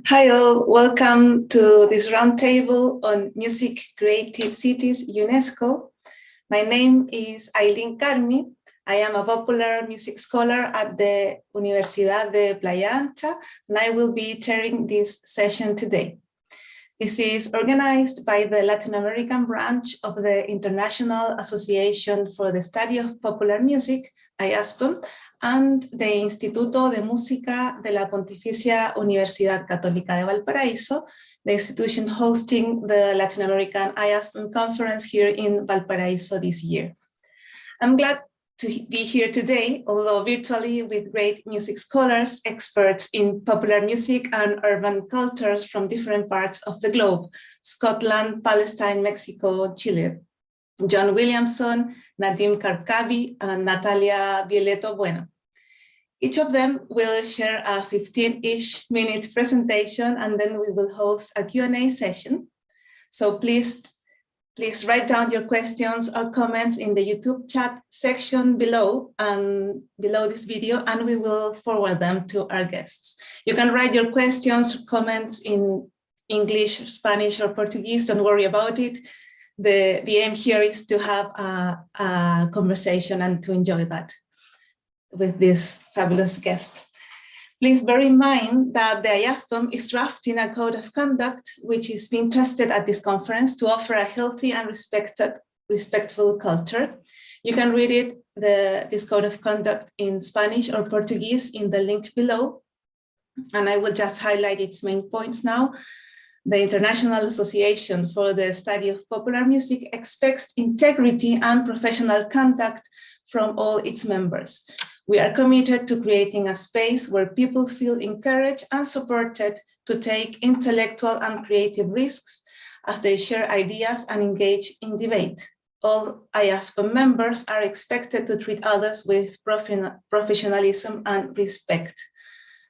Hi all, welcome to this roundtable on Music Creative Cities UNESCO. My name is Nadim Karkavi. I am a popular music scholar at the Universidad de Playa Ancha, and I will be chairing this session today. This is organized by the Latin American branch of the International Association for the Study of Popular Music, IASPM, and the Instituto de Música de la Pontificia Universidad Católica de Valparaíso, the institution hosting the Latin American IASPM conference here in Valparaíso this year. I'm glad to be here today, although virtually, with great music scholars, experts in popular music and urban cultures from different parts of the globe: Scotland, Palestine, Mexico, Chile. John Williamson, Nadim Karkavi, and Natalia Vialetto. Each of them will share a 15-ish minute presentation, and then we will host a Q&A session. So please write down your questions or comments in the YouTube chat section below this video, and we will forward them to our guests. You can write your questions or comments in English, Spanish, or Portuguese. Don't worry about it. The aim here is to have a conversation and to enjoy that with this fabulous guest. Please bear in mind that the IASPM is drafting a code of conduct, which is being tested at this conference to offer a healthy and respectful culture. You can read this code of conduct in Spanish or Portuguese in the link below, and I will just highlight its main points now. The International Association for the Study of Popular Music expects integrity and professional conduct from all its members. We are committed to creating a space where people feel encouraged and supported to take intellectual and creative risks as they share ideas and engage in debate. All IASPM members are expected to treat others with professionalism and respect.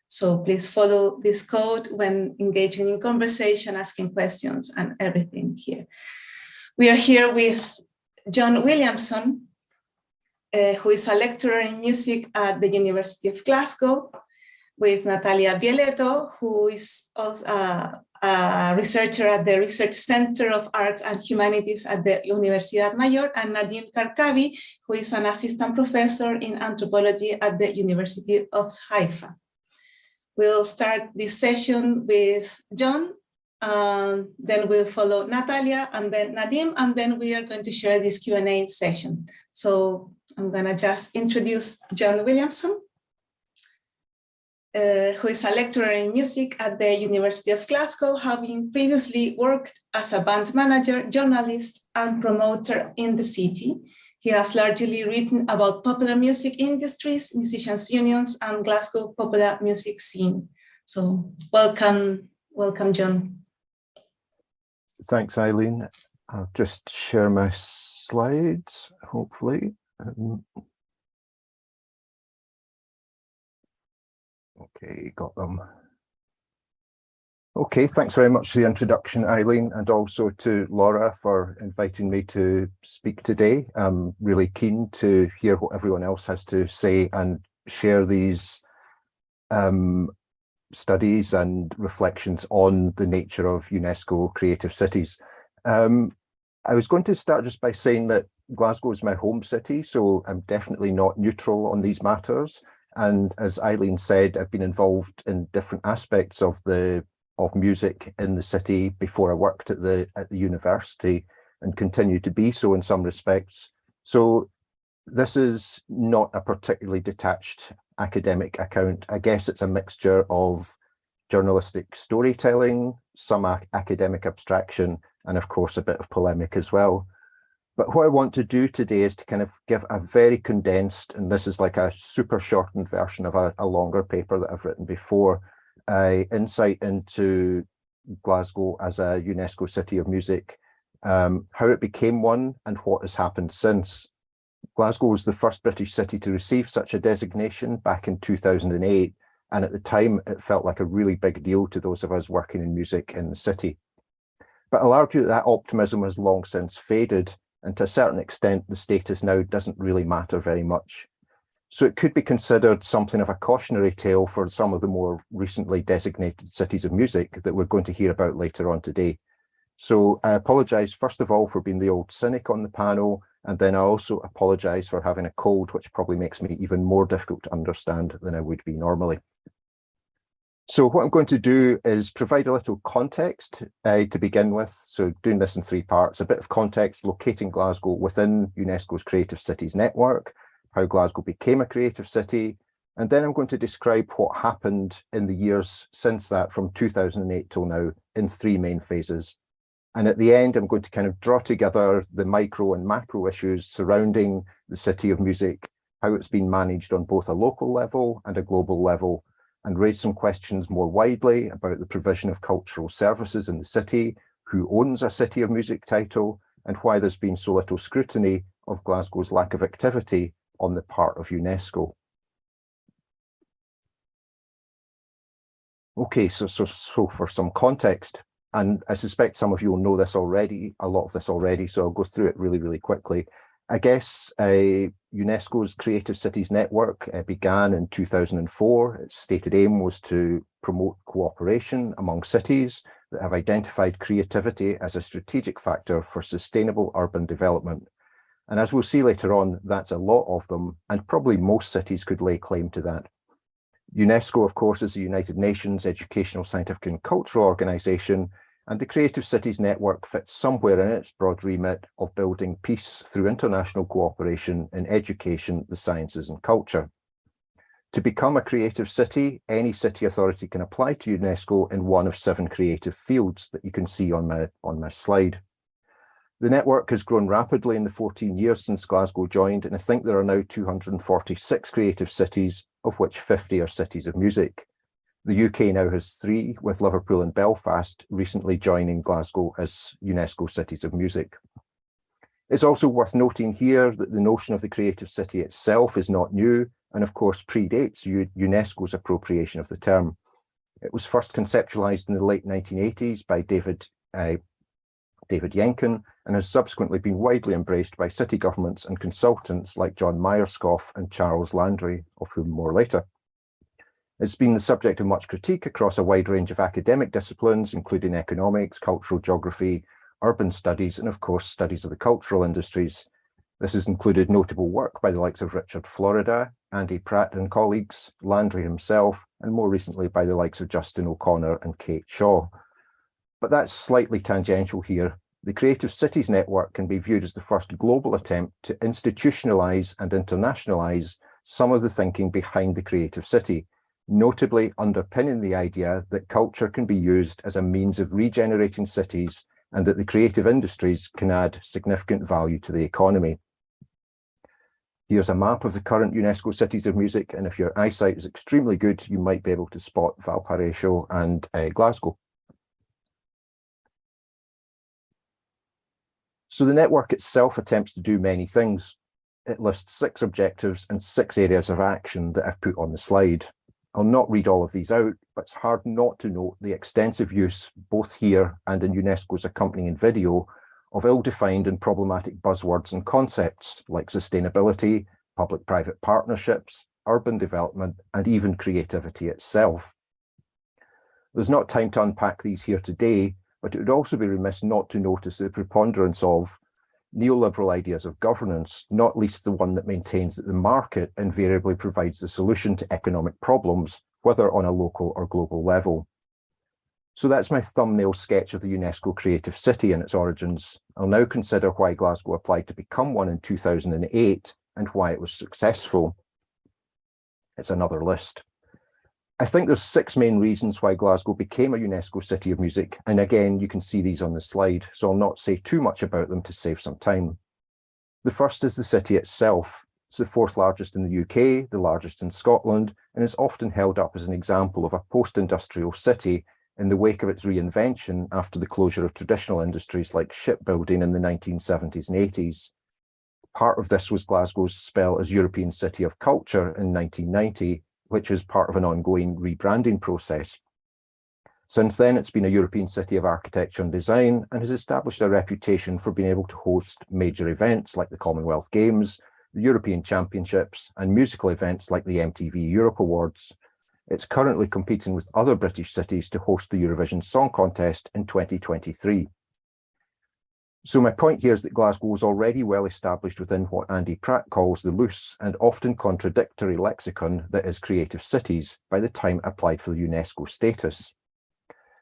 So please follow this code when engaging in conversation, asking questions, and everything here. We are here with John Williamson, who is a lecturer in music at the University of Glasgow, with Natalia Vialetto, who is also a researcher at the Research Center of Arts and Humanities at the Universidad Mayor, and Nadim Karkavi, who is an assistant professor in anthropology at the University of Haifa. We'll start this session with John, then we'll follow Natalia, and then Nadim, and then we are going to share this Q&A session. So I'm going to just introduce John Williamson, who is a lecturer in music at the University of Glasgow, having previously worked as a band manager, journalist, and promoter in the city. He has largely written about popular music industries, musicians' unions, and Glasgow popular music scene. So welcome, John. Thanks, Eileen. I'll just share my slides, hopefully. Okay, got them. Okay, thanks very much for the introduction, Eileen, and also to Laura for inviting me to speak today. I'm really keen to hear what everyone else has to say and share these studies and reflections on the nature of UNESCO creative cities. I was going to start just by saying that Glasgow is my home city, so I'm definitely not neutral on these matters. And as Eileen said, I've been involved in different aspects of music in the city before I worked at the university, and continue to be so in some respects. So this is not a particularly detached academic account. I guess it's a mixture of journalistic storytelling, some academic abstraction, and of course a bit of polemic as well. But what I want to do today is to kind of give a very condensed, and this is like a super shortened version of a longer paper that I've written before, insight into Glasgow as a UNESCO City of Music, how it became one and what has happened since. Glasgow was the first British city to receive such a designation back in 2008, and at the time it felt like a really big deal to those of us working in music in the city. But I'll argue that optimism has long since faded, and to a certain extent the status now doesn't really matter very much. So it could be considered something of a cautionary tale for some of the more recently designated cities of music that we're going to hear about later on today. So I apologise, first of all, for being the old cynic on the panel, and then I also apologise for having a cold, which probably makes me even more difficult to understand than I would be normally. So what I'm going to do is provide a little context to begin with. So doing this in three parts, a bit of context, locating Glasgow within UNESCO's Creative Cities Network, how Glasgow became a creative city, and then I'm going to describe what happened in the years since that, from 2008 till now, in three main phases. And at the end, I'm going to kind of draw together the micro and macro issues surrounding the City of Music, how it's been managed on both a local level and a global level, and raise some questions more widely about the provision of cultural services in the city, who owns a City of Music title, and why there's been so little scrutiny of Glasgow's lack of activity on the part of UNESCO. Okay, so for some context, and I suspect some of you will know this already, a lot of this already, so I'll go through it really, really quickly. I guess UNESCO's Creative Cities Network began in 2004. Its stated aim was to promote cooperation among cities that have identified creativity as a strategic factor for sustainable urban development. And as we'll see later on, that's a lot of them, and probably most cities could lay claim to that. UNESCO, of course, is the United Nations Educational, Scientific and Cultural Organization, and the Creative Cities Network fits somewhere in its broad remit of building peace through international cooperation in education, the sciences and culture. To become a creative city, any city authority can apply to UNESCO in one of 7 creative fields that you can see on my slide. The network has grown rapidly in the 14 years since Glasgow joined, and I think there are now 246 creative cities, of which 50 are cities of music. The UK now has 3, with Liverpool and Belfast recently joining Glasgow as UNESCO Cities of Music. It's also worth noting here that the notion of the creative city itself is not new, and of course predates UNESCO's appropriation of the term. It was first conceptualized in the late 1980s by David Yenkin, and has subsequently been widely embraced by city governments and consultants like John Myerscough and Charles Landry, of whom more later. It's been the subject of much critique across a wide range of academic disciplines, including economics, cultural geography, urban studies, and of course, studies of the cultural industries. This has included notable work by the likes of Richard Florida, Andy Pratt and colleagues, Landry himself, and more recently by the likes of Justin O'Connor and Kate Shaw. But that's slightly tangential here. The Creative Cities Network can be viewed as the first global attempt to institutionalize and internationalize some of the thinking behind the creative city, notably underpinning the idea that culture can be used as a means of regenerating cities and that the creative industries can add significant value to the economy. Here's a map of the current UNESCO Cities of Music, and if your eyesight is extremely good, you might be able to spot Valparaiso and Glasgow. So the network itself attempts to do many things. It lists 6 objectives and 6 areas of action that I've put on the slide. I'll not read all of these out, but it's hard not to note the extensive use, both here and in UNESCO's accompanying video, of ill-defined and problematic buzzwords and concepts like sustainability, public-private partnerships, urban development, and even creativity itself. There's not time to unpack these here today, but it would also be remiss not to notice the preponderance of neoliberal ideas of governance, not least the one that maintains that the market invariably provides the solution to economic problems, whether on a local or global level. So that's my thumbnail sketch of the UNESCO Creative City and its origins. I'll now consider why Glasgow applied to become one in 2008 and why it was successful. It's another list. I think there's 6 main reasons why Glasgow became a UNESCO City of Music, and again, you can see these on the slide, so I'll not say too much about them to save some time. The first is the city itself. It's the 4th largest in the UK, the largest in Scotland, and is often held up as an example of a post-industrial city in the wake of its reinvention after the closure of traditional industries like shipbuilding in the 1970s and 80s. Part of this was Glasgow's spell as European City of Culture in 1990, which is part of an ongoing rebranding process. Since then, it's been a European City of Architecture and Design and has established a reputation for being able to host major events like the Commonwealth Games, the European Championships, and musical events like the MTV Europe Awards. It's currently competing with other British cities to host the Eurovision Song Contest in 2023. So my point here is that Glasgow was already well established within what Andy Pratt calls the loose and often contradictory lexicon that is creative cities by the time it applied for the UNESCO status.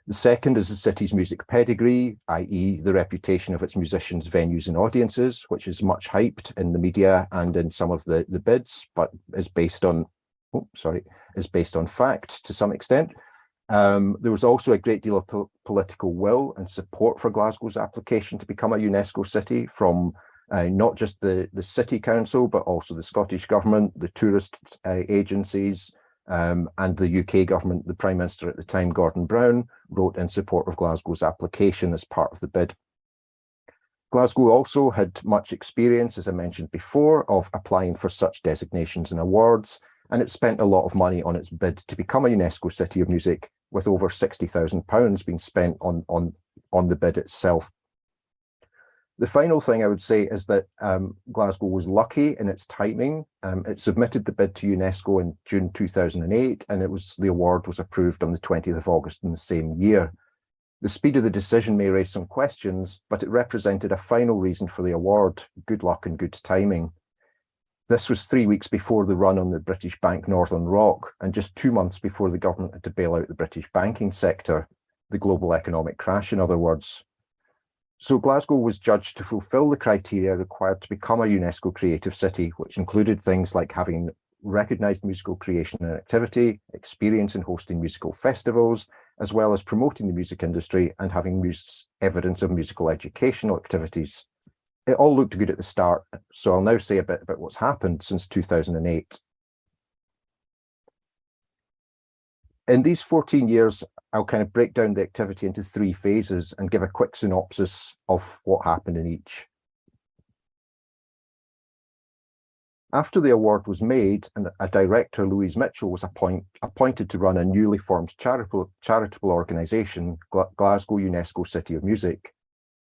The second is the city's music pedigree, i.e. the reputation of its musicians, venues and audiences, which is much hyped in the media and in some of the bids, but is based on fact to some extent. There was also a great deal of political will and support for Glasgow's application to become a UNESCO city from not just the city council, but also the Scottish government, the tourist agencies, and the UK government. The Prime Minister at the time, Gordon Brown, wrote in support of Glasgow's application as part of the bid. Glasgow also had much experience, as I mentioned before, of applying for such designations and awards, and it spent a lot of money on its bid to become a UNESCO City of Music, with over £60,000 being spent on the bid itself. The final thing I would say is that Glasgow was lucky in its timing. It submitted the bid to UNESCO in June 2008, and the award was approved on the 20th of August in the same year. The speed of the decision may raise some questions, but it represented a final reason for the award: good luck and good timing. This was 3 weeks before the run on the British bank Northern Rock, and just 2 months before the government had to bail out the British banking sector, the global economic crash, in other words. So Glasgow was judged to fulfil the criteria required to become a UNESCO creative city, which included things like having recognised musical creation and activity, experience in hosting musical festivals, as well as promoting the music industry and having evidence of musical educational activities. It all looked good at the start, so I'll now say a bit about what's happened since 2008. In these 14 years, I'll kind of break down the activity into 3 phases and give a quick synopsis of what happened in each. After the award was made and a director, Louise Mitchell, was appointed to run a newly formed charitable organisation, Glasgow UNESCO City of Music.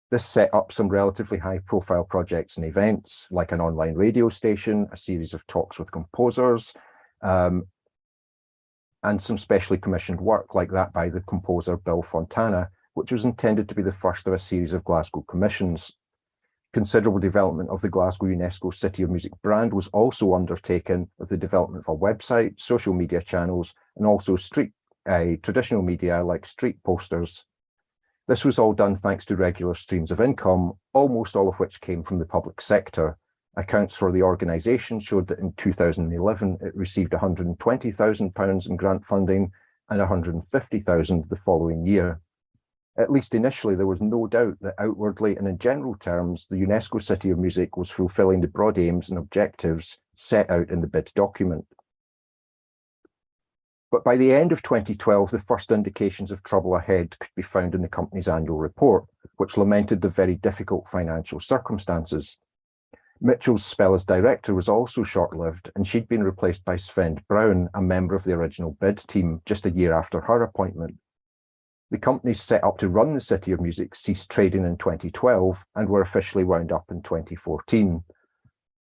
This set up some relatively high-profile projects and events, like an online radio station, a series of talks with composers, and some specially commissioned work like that by the composer Bill Fontana, which was intended to be the first of a series of Glasgow commissions. Considerable development of the Glasgow UNESCO City of Music brand was also undertaken, with the development of a website, social media channels, and also traditional media like street posters. This was all done thanks to regular streams of income, almost all of which came from the public sector. Accounts for the organisation showed that in 2011 it received £120,000 in grant funding and £150,000 the following year. At least initially, there was no doubt that outwardly and in general terms, the UNESCO City of Music was fulfilling the broad aims and objectives set out in the bid document. But by the end of 2012, the first indications of trouble ahead could be found in the company's annual report, which lamented the very difficult financial circumstances. Mitchell's spell as director was also short-lived, and she'd been replaced by Sven Brown, a member of the original bid team, just a year after her appointment. The companies set up to run the City of Music ceased trading in 2012 and were officially wound up in 2014.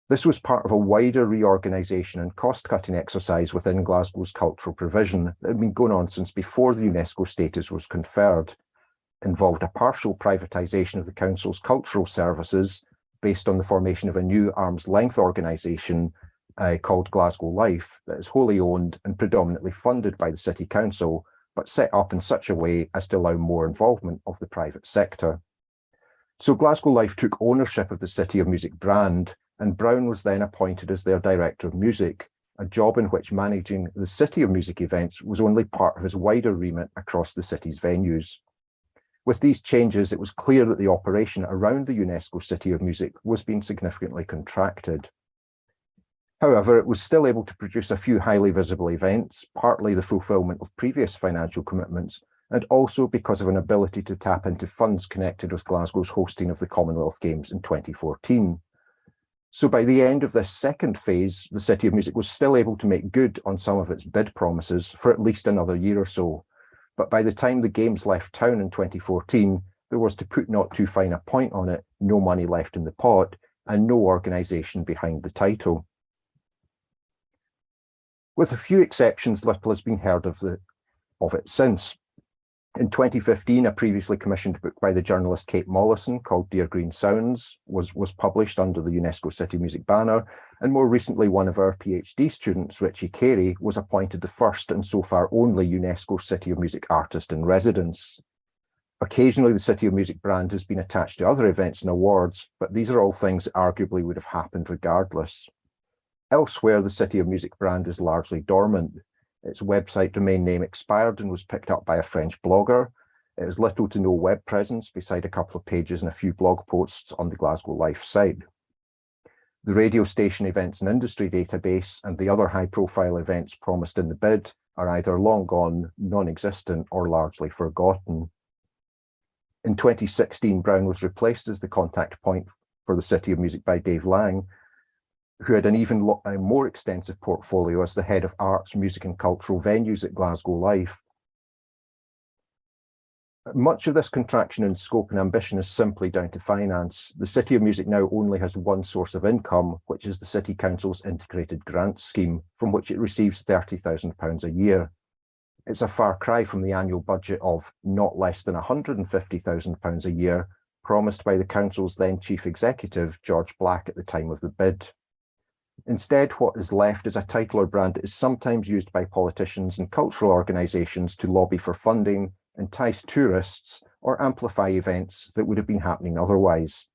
This was part of a wider reorganisation and cost-cutting exercise within Glasgow's cultural provision that had been going on since before the UNESCO status was conferred. Involved a partial privatisation of the council's cultural services based on the formation of a new arm's-length organisation called Glasgow Life that is wholly owned and predominantly funded by the City Council, but set up in such a way as to allow more involvement of the private sector. So Glasgow Life took ownership of the City of Music brand, and Brown was then appointed as their Director of Music, a job in which managing the City of Music events was only part of his wider remit across the city's venues. With these changes, it was clear that the operation around the UNESCO City of Music was being significantly contracted. However, it was still able to produce a few highly visible events, partly the fulfilment of previous financial commitments, and also because of an ability to tap into funds connected with Glasgow's hosting of the Commonwealth Games in 2014. So by the end of this second phase, the City of Music was still able to make good on some of its bid promises for at least another year or so. But by the time the Games left town in 2014, there was, to put not too fine a point on it, no money left in the pot, and no organisation behind the title. With a few exceptions, little has been heard of it since. In 2015, a previously commissioned book by the journalist Kate Mollison called Dear Green Sounds was published under the UNESCO City Music banner, and more recently one of our PhD students, Richie Carey, was appointed the first and so far only UNESCO City of Music artist in residence. Occasionally the City of Music brand has been attached to other events and awards, but these are all things that arguably would have happened regardless. Elsewhere, the City of Music brand is largely dormant. Its website domain name expired and was picked up by a French blogger. It has little to no web presence beside a couple of pages and a few blog posts on the Glasgow Life site. The radio station events and industry database and the other high-profile events promised in the bid are either long gone, non-existent, or largely forgotten. In 2016, Brown was replaced as the contact point for the City of Music by Dave Lang, who had an even more extensive portfolio as the head of arts, music and cultural venues at Glasgow Life. Much of this contraction in scope and ambition is simply down to finance. The City of Music now only has one source of income, which is the City Council's integrated grant scheme, from which it receives £30,000 a year. It's a far cry from the annual budget of not less than £150,000 a year, promised by the Council's then Chief Executive, George Black, at the time of the bid. Instead, what is left is a title or brand that is sometimes used by politicians and cultural organisations to lobby for funding, entice tourists, or amplify events that would have been happening otherwise.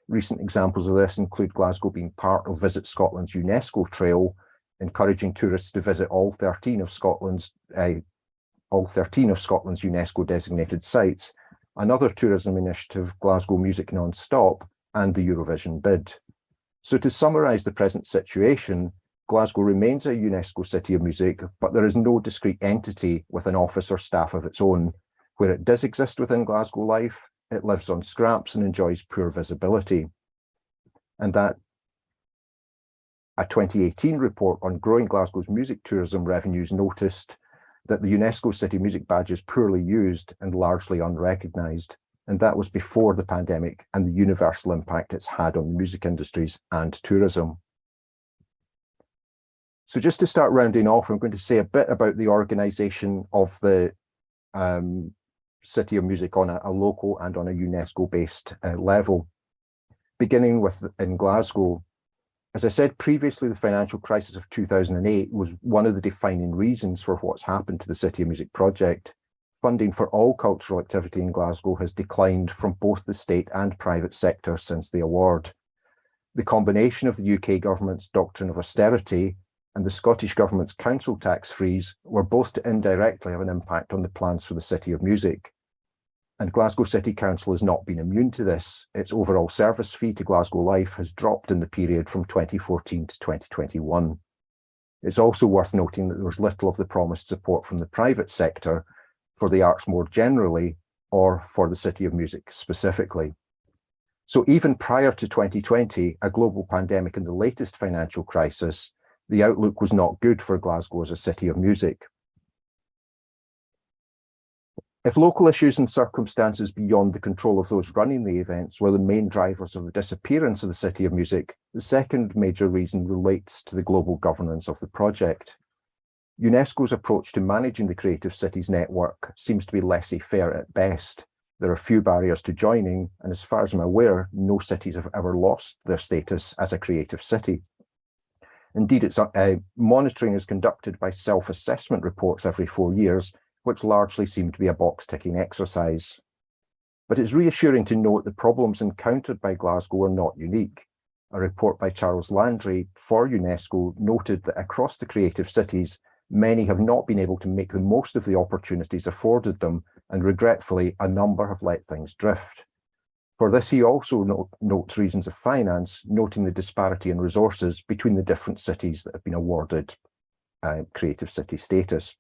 Recent examples of this include Glasgow being part of Visit Scotland's UNESCO Trail, encouraging tourists to visit all 13 of Scotland's UNESCO designated sites, another tourism initiative, Glasgow Music Non-Stop, and the Eurovision bid. So to summarise the present situation, Glasgow remains a UNESCO City of Music, but there is no discrete entity with an office or staff of its own. Where it does exist within Glasgow Life, it lives on scraps and enjoys poor visibility. And that a 2018 report on growing Glasgow's music tourism revenues noticed that the UNESCO City Music badge is poorly used and largely unrecognised. And that was before the pandemic and the universal impact it's had on music industries and tourism. So just to start rounding off, I'm going to say a bit about the organisation of the City of Music on a local and on a UNESCO-based level. Beginning with in Glasgow, as I said previously, the financial crisis of 2008 was one of the defining reasons for what's happened to the City of Music project. Funding for all cultural activity in Glasgow has declined from both the state and private sector since the award. The combination of the UK government's doctrine of austerity and the Scottish government's council tax freeze were both to indirectly have an impact on the plans for the City of Music. And Glasgow City Council has not been immune to this. Its overall service fee to Glasgow Life has dropped in the period from 2014 to 2021. It's also worth noting that there was little of the promised support from the private sector for the arts more generally, or for the City of Music specifically. So even prior to 2020, a global pandemic and the latest financial crisis, the outlook was not good for Glasgow as a City of Music. If local issues and circumstances beyond the control of those running the events were the main drivers of the disappearance of the City of Music, the second major reason relates to the global governance of the project. UNESCO's approach to managing the Creative Cities network seems to be laissez-faire at best. There are few barriers to joining, and as far as I'm aware, no cities have ever lost their status as a creative city. Indeed, its monitoring is conducted by self-assessment reports every 4 years, which largely seem to be a box-ticking exercise. But it's reassuring to note the problems encountered by Glasgow are not unique. A report by Charles Landry for UNESCO noted that across the creative cities, many have not been able to make the most of the opportunities afforded them, and regretfully, a number have let things drift. For this, he also notes reasons of finance, noting the disparity in resources between the different cities that have been awarded creative city status.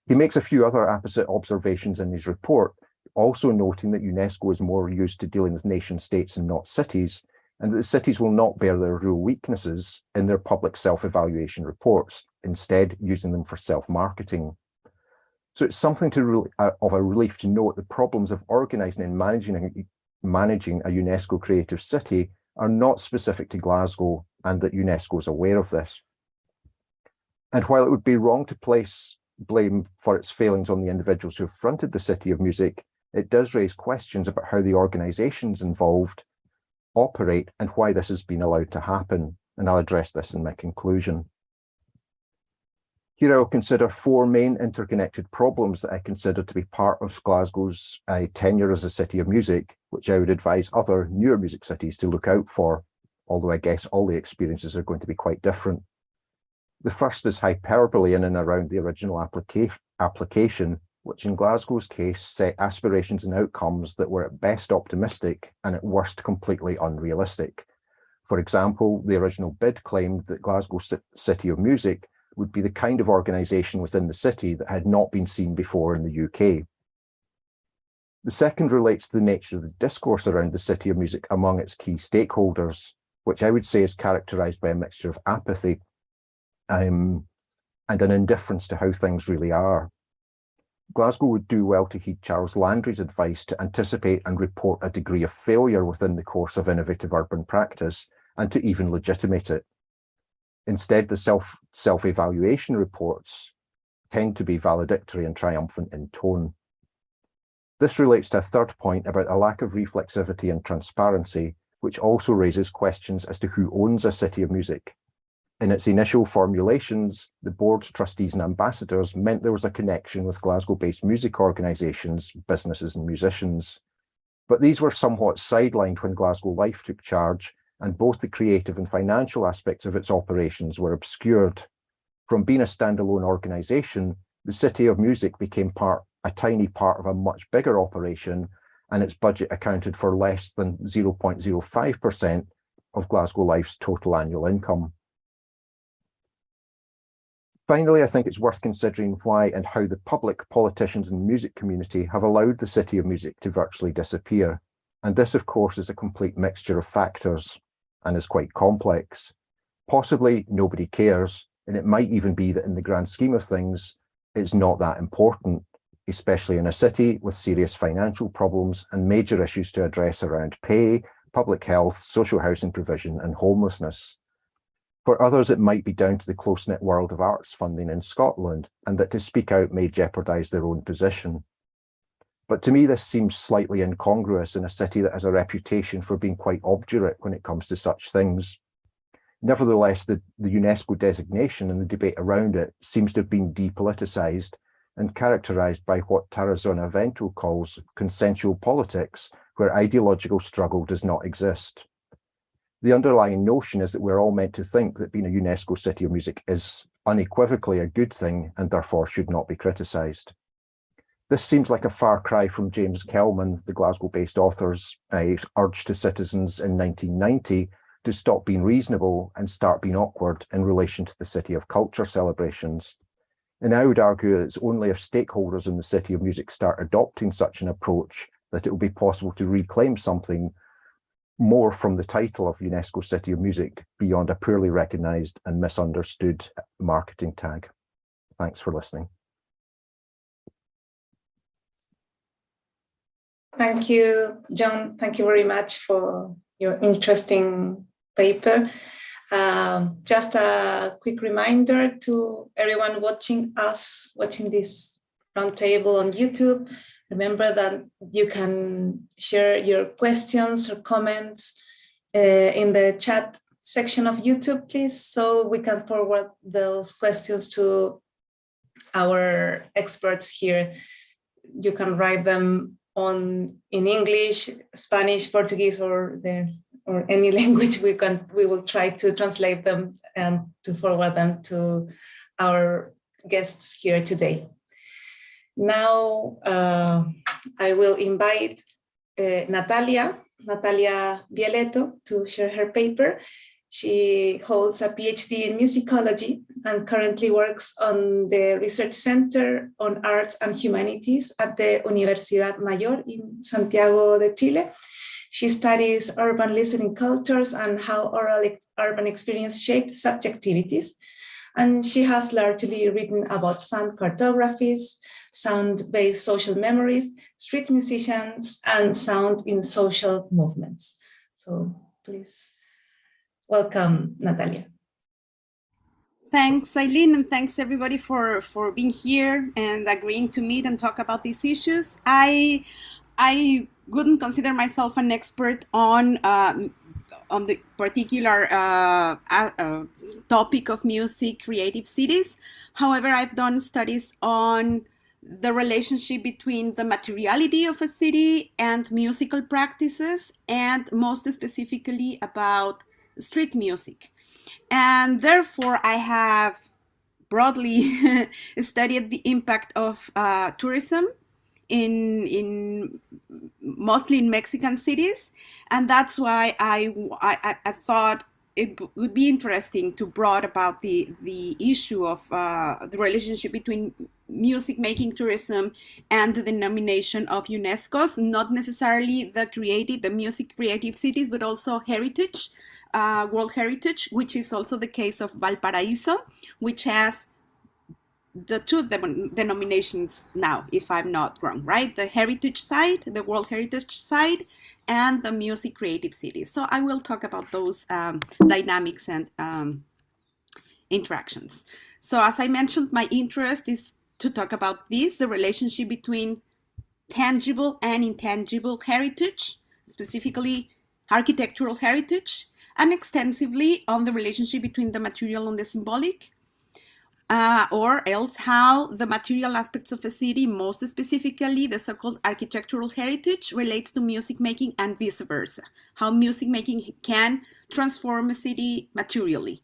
He makes a few other opposite observations in his report, also noting that UNESCO is more used to dealing with nation states and not cities, and that the cities will not bear their real weaknesses in their public self-evaluation reports, instead using them for self-marketing. So it's something of a relief to note the problems of organising and managing a UNESCO creative city are not specific to Glasgow and that UNESCO is aware of this. And while it would be wrong to place blame for its failings on the individuals who have fronted the City of Music, it does raise questions about how the organisations involved operate and why this has been allowed to happen. And I'll address this in my conclusion. Here I will consider four main interconnected problems that I consider to be part of Glasgow's tenure as a City of Music, which I would advise other newer music cities to look out for, although I guess all the experiences are going to be quite different. The first is hyperbole in and around the original application, which in Glasgow's case set aspirations and outcomes that were at best optimistic and at worst completely unrealistic. For example, the original bid claimed that Glasgow City of Music would be the kind of organisation within the city that had not been seen before in the UK. The second relates to the nature of the discourse around the City of Music among its key stakeholders, which I would say is characterised by a mixture of apathy and an indifference to how things really are. Glasgow would do well to heed Charles Landry's advice to anticipate and report a degree of failure within the course of innovative urban practice and to even legitimate it. Instead, the self-evaluation reports tend to be valedictory and triumphant in tone. This relates to a third point about a lack of reflexivity and transparency, which also raises questions as to who owns a City of Music. In its initial formulations, the board's trustees and ambassadors meant there was a connection with Glasgow-based music organisations, businesses and musicians. But these were somewhat sidelined when Glasgow Life took charge, and both the creative and financial aspects of its operations were obscured. From being a standalone organisation, the City of Music became a tiny part of a much bigger operation, and its budget accounted for less than 0.05% of Glasgow Life's total annual income. Finally, I think it's worth considering why and how the public, politicians and music community have allowed the City of Music to virtually disappear. And this, of course, is a complete mixture of factors and is quite complex. Possibly nobody cares, and it might even be that in the grand scheme of things, it's not that important, especially in a city with serious financial problems and major issues to address around pay, public health, social housing provision and homelessness. For others, it might be down to the close-knit world of arts funding in Scotland, and that to speak out may jeopardise their own position. But to me, this seems slightly incongruous in a city that has a reputation for being quite obdurate when it comes to such things. Nevertheless, the UNESCO designation and the debate around it seems to have been depoliticised and characterised by what Tarazona Vento calls consensual politics, where ideological struggle does not exist. The underlying notion is that we're all meant to think that being a UNESCO City of Music is unequivocally a good thing and therefore should not be criticised. This seems like a far cry from James Kelman, the Glasgow-based author's urge to citizens in 1990 to stop being reasonable and start being awkward in relation to the City of Culture celebrations. And I would argue that it's only if stakeholders in the City of Music start adopting such an approach that it will be possible to reclaim something more from the title of UNESCO City of Music beyond a poorly recognised and misunderstood marketing tag. Thanks for listening. Thank you, John. Thank you very much for your interesting paper. Just a quick reminder to everyone watching this roundtable on YouTube. Remember that you can share your questions or comments in the chat section of YouTube, please, so we can forward those questions to our experts here. You can write them in English, Spanish, Portuguese, or any language. We will try to translate them and to forward them to our guests here today. Now I will invite Natalia Vialetto to share her paper. She holds a PhD in musicology and currently works on the Research Center on Arts and Humanities at the Universidad Mayor in Santiago de Chile. She studies urban listening cultures and how oral urban experience shapes subjectivities. And she has largely written about sound cartographies, sound-based social memories, street musicians, and sound in social movements. So please welcome Natalia. Thanks, Eileen, and thanks everybody for being here and agreeing to meet and talk about these issues. I wouldn't consider myself an expert on the particular topic of music creative cities. However, I've done studies on the relationship between the materiality of a city and musical practices, and most specifically about street music. And therefore, I have broadly studied the impact of tourism in mostly in Mexican cities, and that's why I thought it would be interesting to broad about the issue of the relationship between music making tourism and the denomination of UNESCO's, not necessarily the music creative cities, but also heritage, World Heritage, which is also the case of Valparaiso, which has the two denominations now, if I'm not wrong, right? The heritage side, the World Heritage side, and the music creative cities. So I will talk about those dynamics and interactions. So as I mentioned, my interest is to talk about this, the relationship between tangible and intangible heritage, specifically architectural heritage, and extensively on the relationship between the material and the symbolic, or else how the material aspects of a city, most specifically the so-called architectural heritage, relates to music making and vice versa, how music making can transform a city materially,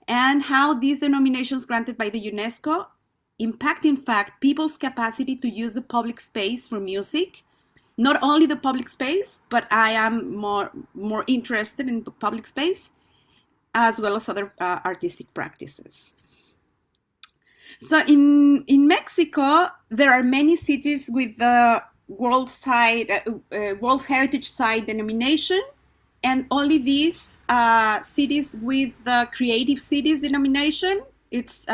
and how these denominations granted by the UNESCO impact, in fact, people's capacity to use the public space for music. Not only the public space, but I am more interested in the public space, as well as other artistic practices. So in Mexico, there are many cities with the World Heritage Site denomination, and only these cities with the Creative Cities denomination. It's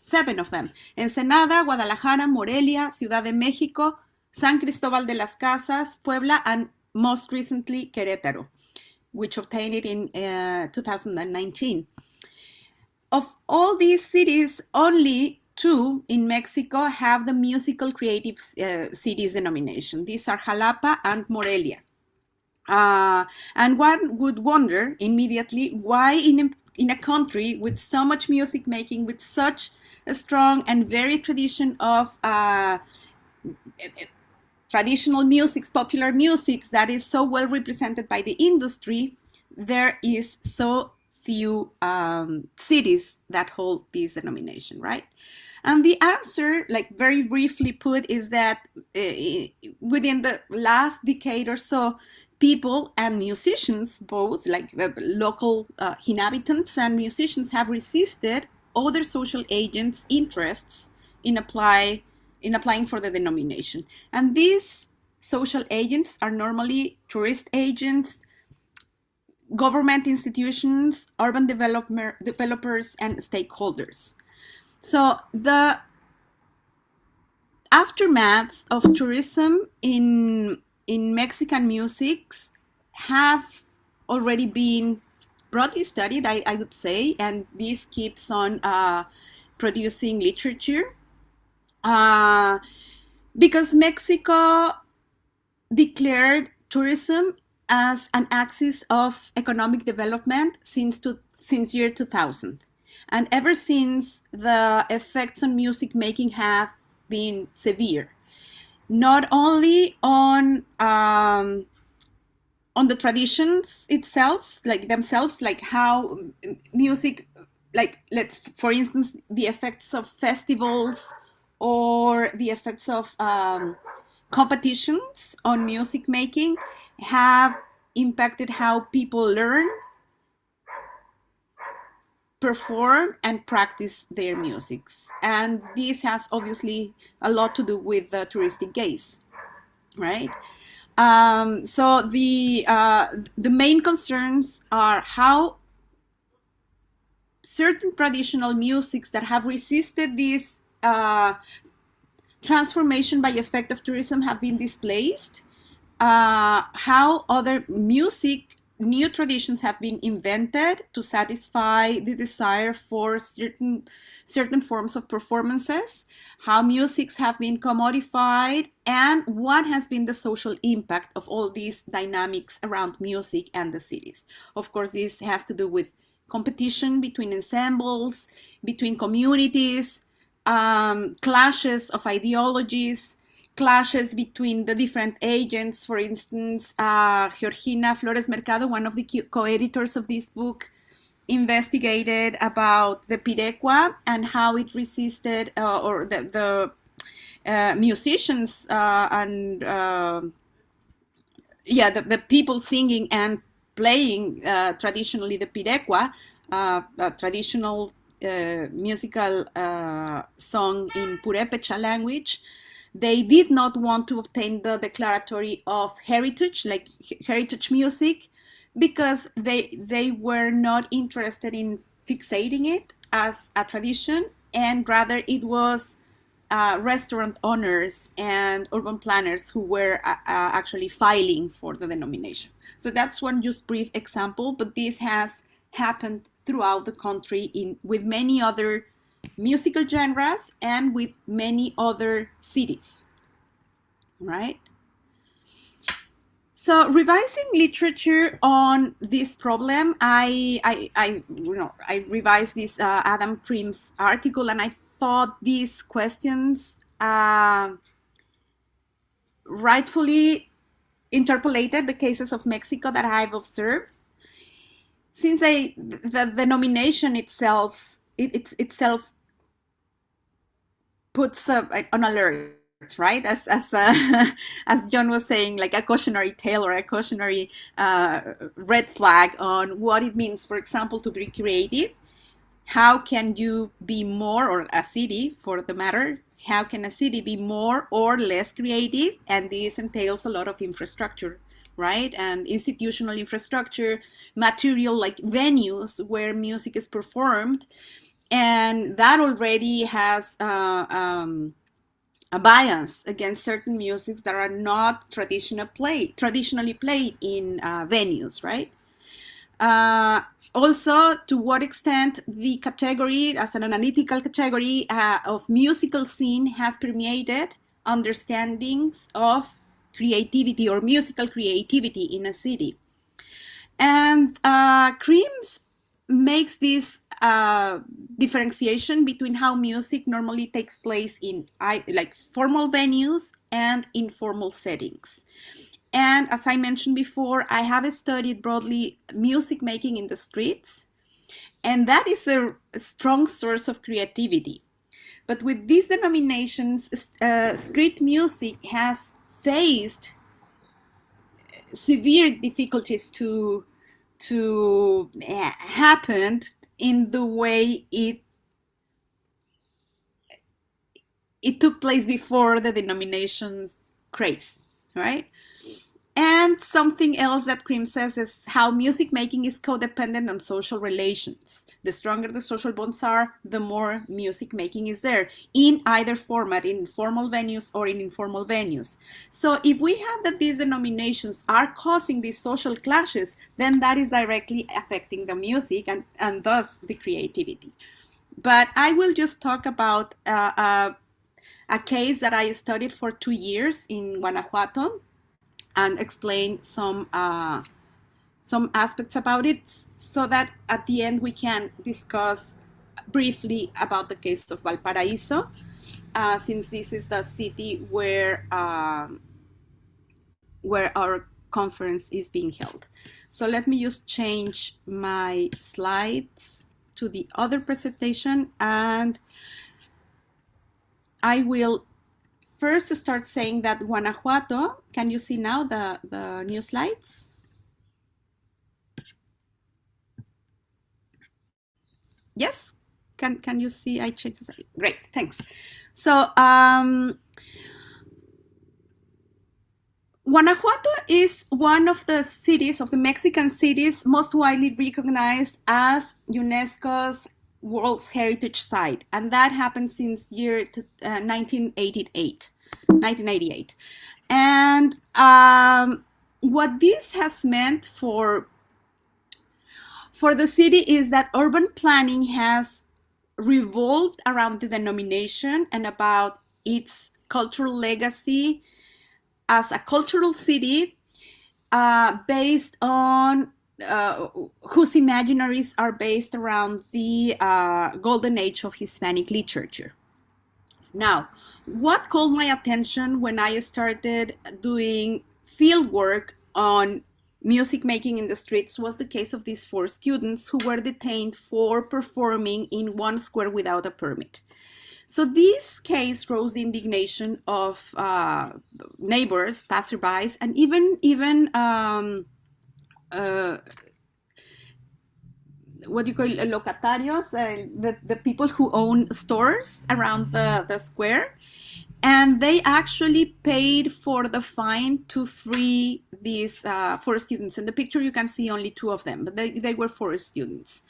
7 of them: Ensenada, Guadalajara, Morelia, Ciudad de México, San Cristóbal de las Casas, Puebla, and most recently Querétaro, which obtained it in 2019. Of all these cities, only 2 in Mexico have the musical creative cities denomination. These are Jalapa and Morelia. And one would wonder immediately why in a country with so much music making, with such a strong and varied tradition of traditional musics, popular musics that is so well represented by the industry, there is so few cities that hold this denomination, right? And the answer, like very briefly put, is that within the last decade or so, people and musicians, both like local inhabitants and musicians, have resisted other social agents' interests in applying for the denomination. And these social agents are normally tourist agents, government institutions, urban developers, and stakeholders. So the aftermaths of tourism in Mexican musics have already been broadly studied, I would say, and this keeps on producing literature because Mexico declared tourism as an axis of economic development since year 2000. And ever since, the effects on music making have been severe, not only on the traditions itself, like themselves, like how music, like let's, for instance, the effects of festivals or the effects of competitions on music making have impacted how people learn, perform, and practice their musics. And this has obviously a lot to do with the touristic gaze, right? So the main concerns are how certain traditional musics that have resisted this transformation by effect of tourism have been displaced, how other new traditions have been invented to satisfy the desire for certain forms of performances, how musics have been commodified, and what has been the social impact of all these dynamics around music and the cities. Of course, this has to do with competition between ensembles, between communities, clashes of ideologies, clashes between the different agents. For instance, Georgina Flores Mercado, one of the co-editors of this book, investigated about the Pirecua and how it resisted, or the musicians and the people singing and playing traditionally the Pirecua, a traditional musical song in Purepecha language. They did not want to obtain the declaratory of heritage, like heritage music, because they were not interested in fixating it as a tradition, and rather it was restaurant owners and urban planners who were actually filing for the denomination. So that's one just brief example, but this has happened throughout the country with many other musical genres and with many other cities, right? So revising literature on this problem, I revised this Adam Krim's article, and I thought these questions rightfully interpolated the cases of Mexico that I've observed. Since the nomination itself puts an alert, right? As as John was saying, like a cautionary tale or a cautionary red flag on what it means, for example, to be creative. How can you be more, or a city for the matter, how can a city be more or less creative? And this entails a lot of infrastructure, right? And institutional infrastructure, material like venues where music is performed. And that already has a bias against certain musics that are not traditionally played in venues, right? Also, to what extent the category, as an analytical category of musical scene, has permeated understandings of creativity or musical creativity in a city. And Kreams makes this differentiation between how music normally takes place in like formal venues and informal settings. And as I mentioned before, I have studied broadly music making in the streets, and that is a strong source of creativity. But with these denominations, street music has faced severe difficulties to happen in the way it took place before the denomination's craze, right? And something else that Krim says is how music making is codependent on social relations. The stronger the social bonds are, the more music making is there in either format, in formal venues or in informal venues. So if we have that these denominations are causing these social clashes, then that is directly affecting the music and thus the creativity. But I will just talk about a case that I studied for 2 years in Guanajuato, and explain some aspects about it, so that at the end we can discuss briefly about the case of Valparaíso, since this is the city where our conference is being held. So let me just change my slides to the other presentation, and I will first start saying that Guanajuato, can you see now the new slides? Yes, can you see? I changed the slide. Great, thanks. So Guanajuato is one of the cities, of the Mexican cities, most widely recognized as UNESCO's World Heritage Site, and that happened since year 1988. And what this has meant for the city is that urban planning has revolved around the denomination and about its cultural legacy as a cultural city based on whose imaginaries are based around the golden age of Hispanic literature. Now, what called my attention when I started doing field work on music making in the streets was the case of these 4 students who were detained for performing in one square without a permit. So this case rose the indignation of neighbors, passerbys, and even what you call locatarios, the people who own stores around the square. And they actually paid for the fine to free these 4 students. In the picture, you can see only 2 of them, but they were 4 students.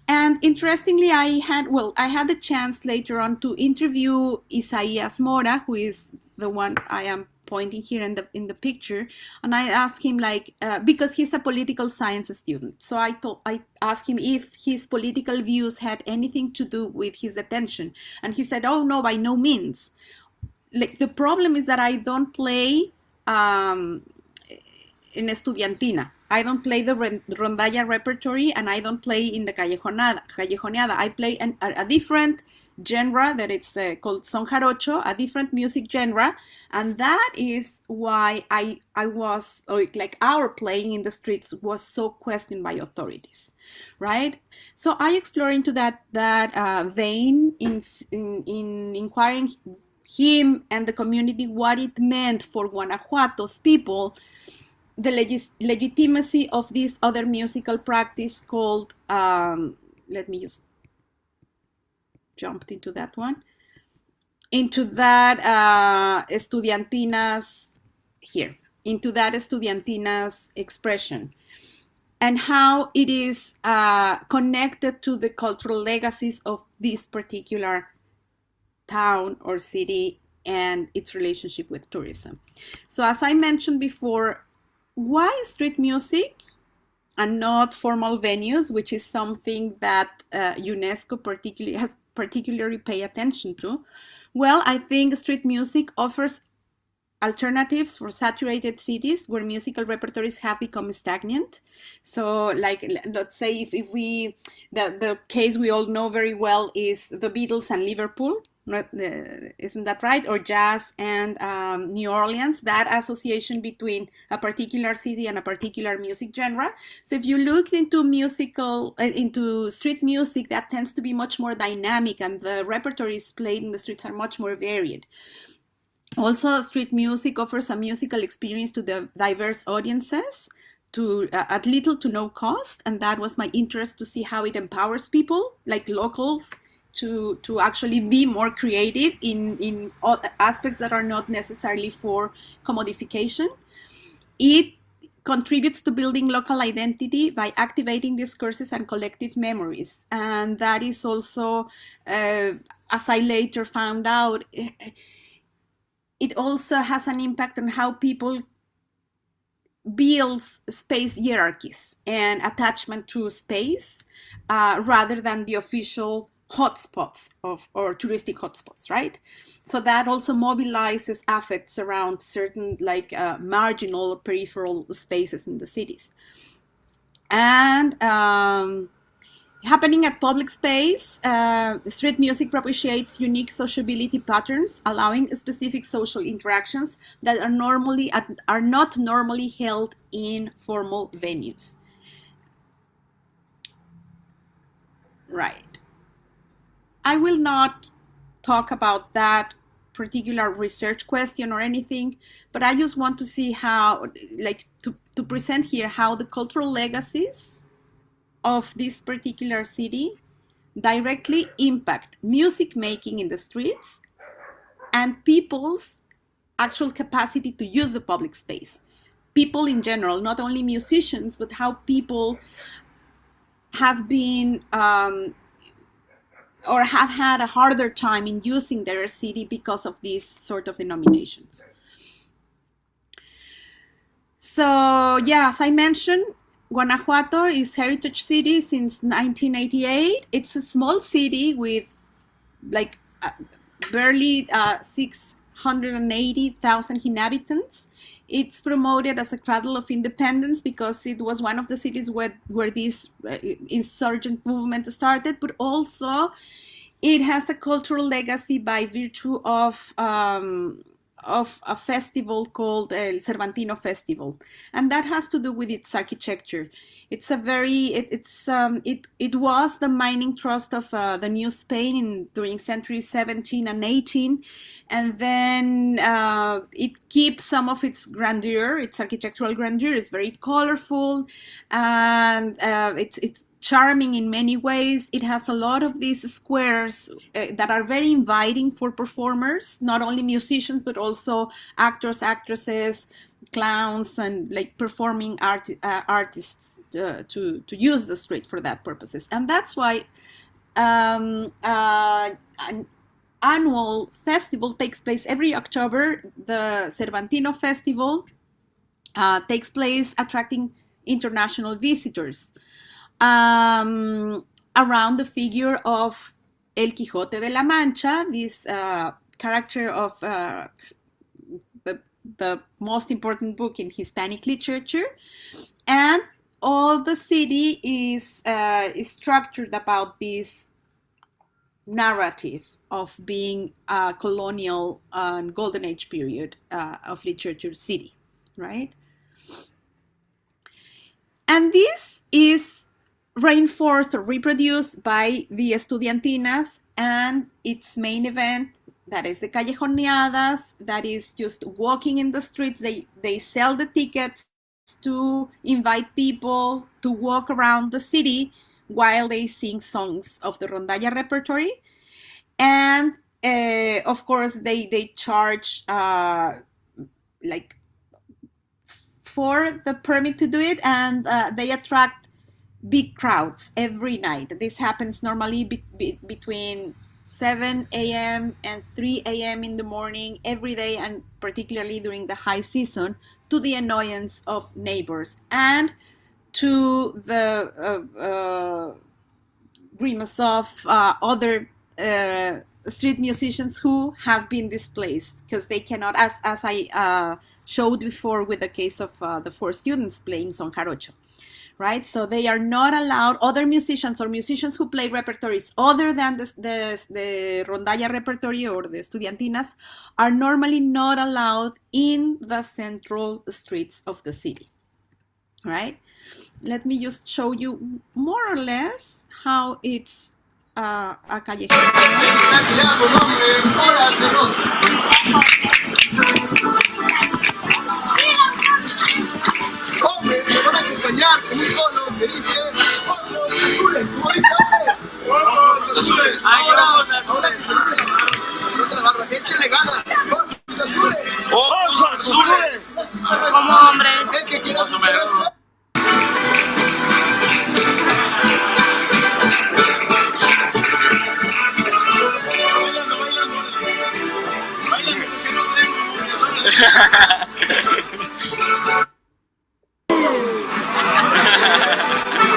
And interestingly, I had the chance later on to interview Isaías Mora, who is the one I am pointing here in the picture, and I asked him because he's a political science student. So I asked him if his political views had anything to do with his detention, and he said, "Oh no, by no means. Like the problem is that I don't play in Estudiantina. I don't play the rondalla repertory, and I don't play in the callejoneada. I play a different genre that it's called son jarocho, a different music genre, and that is why I was like our playing in the streets was so questioned by authorities, right? So I explore into that vein in inquiring him and the community what it meant for Guanajuato's people, the legitimacy of this other musical practice called, let me just jumped into that one, into that Estudiantinas expression, and how it is connected to the cultural legacies of this particular town or city and its relationship with tourism. So as I mentioned before, why street music and not formal venues, which is something that UNESCO has particularly pay attention to? Well, I think street music offers alternatives for saturated cities where musical repertories have become stagnant. So like, let's say if we, the case we all know very well is the Beatles and Liverpool, isn't that right? Or jazz and New Orleans, that association between a particular city and a particular music genre. So if you look into into street music, that tends to be much more dynamic, and the repertories played in the streets are much more varied. Also, street music offers a musical experience to the diverse audiences at little to no cost, and that was my interest to see how it empowers people, like locals, to actually be more creative in aspects that are not necessarily for commodification. It contributes to building local identity by activating discourses and collective memories, and that is also, as I later found out, it also has an impact on how people build space hierarchies and attachment to space rather than the official hotspots or touristic hotspots, right? So that also mobilizes affects around certain marginal or peripheral spaces in the cities. And happening at public space, street music propitiates unique sociability patterns, allowing specific social interactions that are not normally held in formal venues. Right. I will not talk about that particular research question or anything, but I just want to see how, to present here how the cultural legacies of this particular city directly impact music making in the streets and people's actual capacity to use the public space. People in general, not only musicians, but how people have been or have had a harder time in using their city because of these sort of denominations. So yeah, as I mentioned, Guanajuato is heritage city since 1988. It's a small city with like barely 680,000 inhabitants. It's promoted as a cradle of independence because it was one of the cities where this insurgent movement started, but also it has a cultural legacy by virtue of a festival called El Cervantino Festival, and that has to do with its architecture. It's a very it was the mining trust of the New Spain during centuries 17 and 18, and then it keeps some of its grandeur, its architectural grandeur. It's very colorful, and it's charming in many ways. It has a lot of these squares that are very inviting for performers, not only musicians, but also actors, actresses, clowns, and like performing artists to use the street for that purposes. And that's why an annual festival takes place every October. The Cervantino Festival takes place attracting international visitors around the figure of El Quijote de la Mancha, this character of the most important book in Hispanic literature. And all the city is structured about this narrative of being a colonial and golden age period of literature city, right? And this is reinforced or reproduced by the Estudiantinas and its main event, that is the callejoneadas, that is just walking in the streets. They sell the tickets to invite people to walk around the city while they sing songs of the rondalla repertory. And of course, they charge like for the permit to do it, and they attract big crowds every night. This happens normally between 7 a.m. and 3 a.m. in the morning every day, and particularly during the high season, to the annoyance of neighbors and to the grimace of other street musicians who have been displaced because they cannot, as I showed before with the case of the 4 students playing son jarocho. Right, so they are not allowed. Other musicians or musicians who play repertories other than the rondalla repertory or the estudiantinas are normally not allowed in the central streets of the city. Right, let me just show you more or less how it's a callejón. Hombres se van a acompañar con un coro que dice ojos azules, ¿cómo dice hombre? Ojos azules. Ahora que se le la barba, échale ganas. Ojos azules. Ojos azules. Como hombre. El que quiera su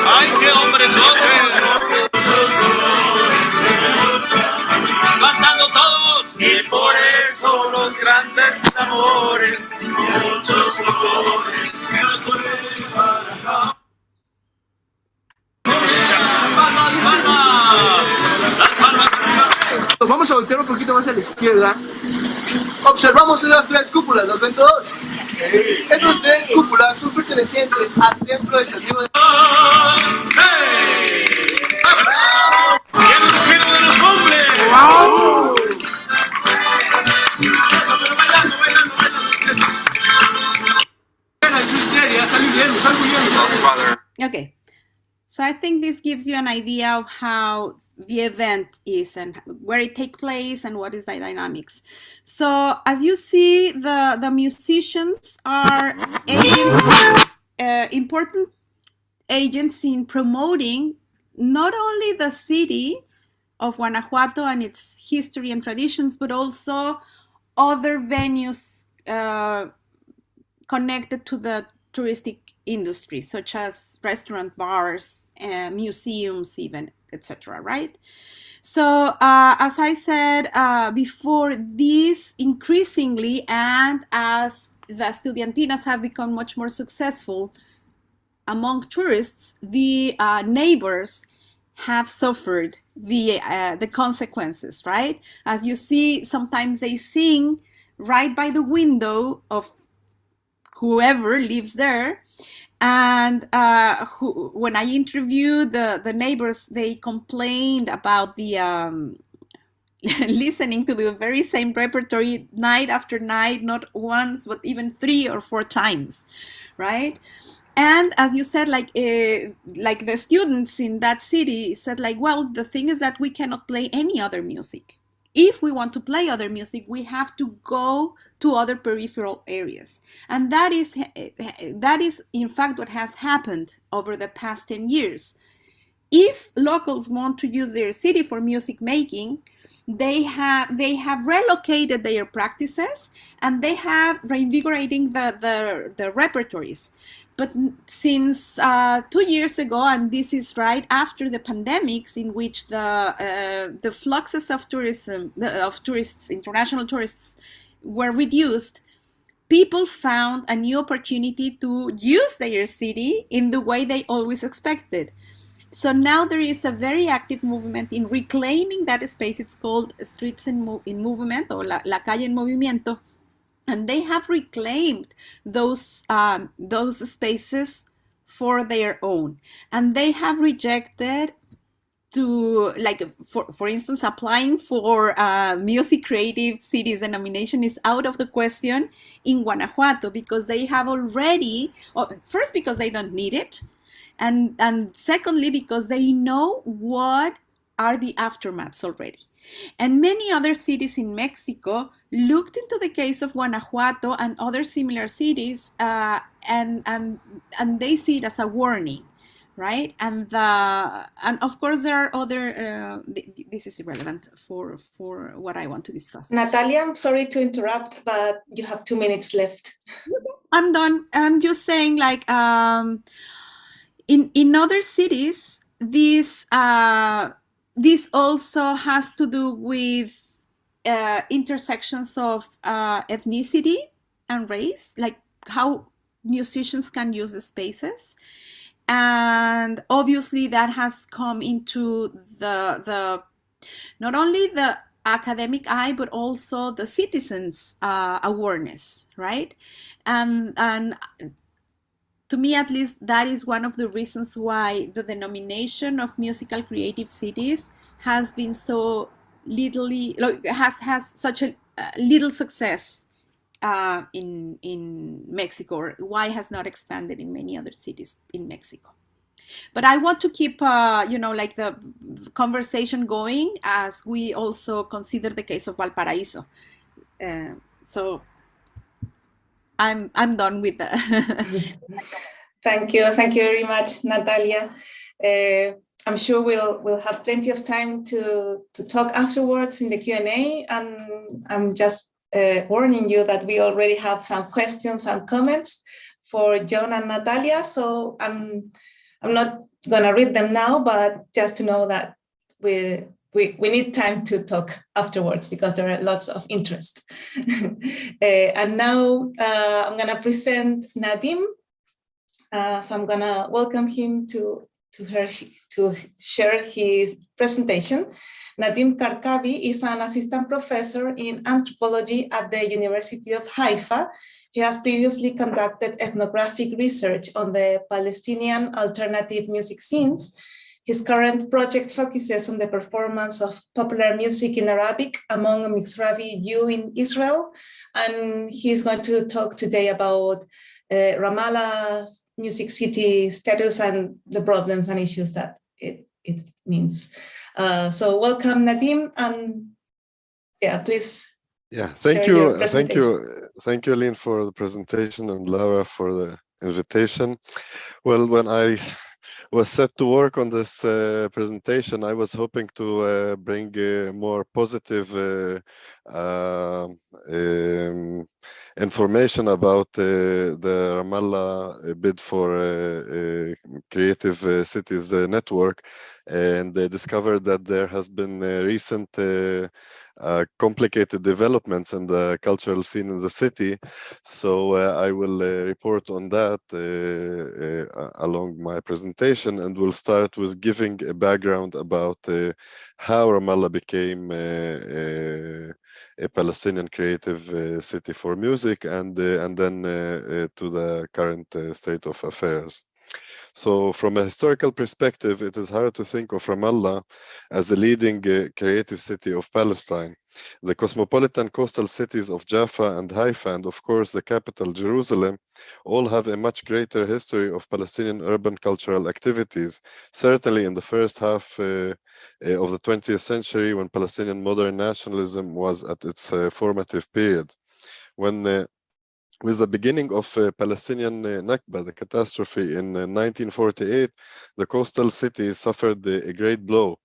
¡ay, qué hombres son! Cantando todos. Y por eso los grandes amores, muchos colores. ¡Palmas, palmas! ¡Las palmas! Vamos a voltear un poquito más a la izquierda. Observamos esas 3 cúpulas, ¿las ven todos? Sí. Esas 3 cúpulas son pertenecientes al templo de Santiago de... ¡Hey! ¡Y el rugido de los hombres! ¡Wow! Bailando, bailando, bailando. Okay, so I think this gives you an idea of how the event is and where it takes place and what is the dynamics. So as you see, the musicians are agents, important agents in promoting not only the city of Guanajuato and its history and traditions, but also other venues connected to the touristic industries, such as restaurant, bars, museums, even, etc. Right? So, as I said before, this increasingly, and as the estudiantinas have become much more successful among tourists, the neighbors have suffered the consequences, right? As you see, sometimes they sing right by the window of whoever lives there. And when I interviewed the neighbors, they complained about the listening to the very same repertory night after night, not once, but even 3 or 4 times, right? And as you said, like the students in that city said, like, well, the thing is that we cannot play any other music. If we want to play other music, we have to go to other peripheral areas. And that is in fact what has happened over the past 10 years. If locals want to use their city for music making, they have relocated their practices, and they have reinvigorating the repertories. But since 2 years ago, and this is right after the pandemics, in which the fluxes of tourism of tourists, international tourists, were reduced, people found a new opportunity to use their city in the way they always expected. So now there is a very active movement in reclaiming that space. It's called Streets in Movement, or La Calle en Movimiento. And they have reclaimed those spaces for their own. And they have rejected to, like, for instance, applying for Music Creative Cities denomination is out of the question in Guanajuato, because they have already, first, because they don't need it, and secondly, because they know what are the aftermaths already. And many other cities in Mexico looked into the case of Guanajuato and other similar cities, and they see it as a warning, right? And of course there are other. This is irrelevant for what I want to discuss. Natalia, I'm sorry to interrupt, but you have 2 minutes left. I'm done. I'm just saying, like, in other cities, this also has to do with intersections of ethnicity and race, like how musicians can use the spaces. And obviously that has come into the not only the academic eye, but also the citizens' awareness, right? And to me, at least, that is one of the reasons why the denomination of musical creative cities has been so has such a little success in Mexico, or why has not expanded in many other cities in Mexico. But I want to keep like the conversation going, as we also consider the case of Valparaíso. So I'm done with that. Thank you very much, Natalia. I'm sure we'll have plenty of time to talk afterwards in the Q&A, and I'm just warning you that we already have some questions and comments for John and Natalia. So I'm not gonna read them now, but just to know that we need time to talk afterwards, because there are lots of interest. And now I'm gonna present Nadim. So I'm gonna welcome him to share his presentation. Nadim Karkavi is an assistant professor in anthropology at the University of Haifa. He has previously conducted ethnographic research on the Palestinian alternative music scenes. His current project focuses on the performance of popular music in Arabic among Mizrahi Jews in Israel. And he's going to talk today about Ramallah's music city status and the problems and issues that it means. So welcome, Nadim, and yeah, please. Yeah, thank you, Lynn, for the presentation, and Laura for the invitation. Well, when I was set to work on this presentation, I was hoping to bring a more positive information about the Ramallah bid for Creative Cities Network, and they discovered that there has been recent complicated developments in the cultural scene in the city. So I will report on that along my presentation, and we'll start with giving a background about how Ramallah became a Palestinian creative city for music, and then to the current state of affairs. So from a historical perspective, it is hard to think of Ramallah as a leading creative city of Palestine. The cosmopolitan coastal cities of Jaffa and Haifa, and of course the capital, Jerusalem, all have a much greater history of Palestinian urban cultural activities, certainly in the first half of the 20th century, when Palestinian modern nationalism was at its formative period. With the beginning of Palestinian Nakba, the catastrophe in 1948, the coastal cities suffered a great blow,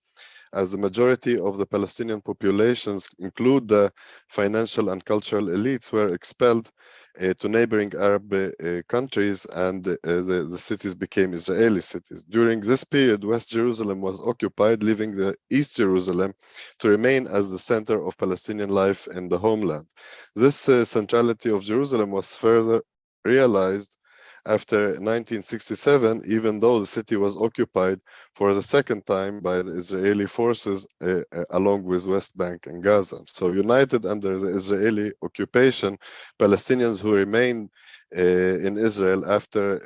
as the majority of the Palestinian populations, include the financial and cultural elites, were expelled to neighboring Arab countries, and the cities became Israeli cities. During this period, West Jerusalem was occupied, leaving the East Jerusalem to remain as the center of Palestinian life in the homeland. This centrality of Jerusalem was further realized after 1967, even though the city was occupied for the second time by the Israeli forces along with West Bank and Gaza. So united under the Israeli occupation, Palestinians who remained in Israel after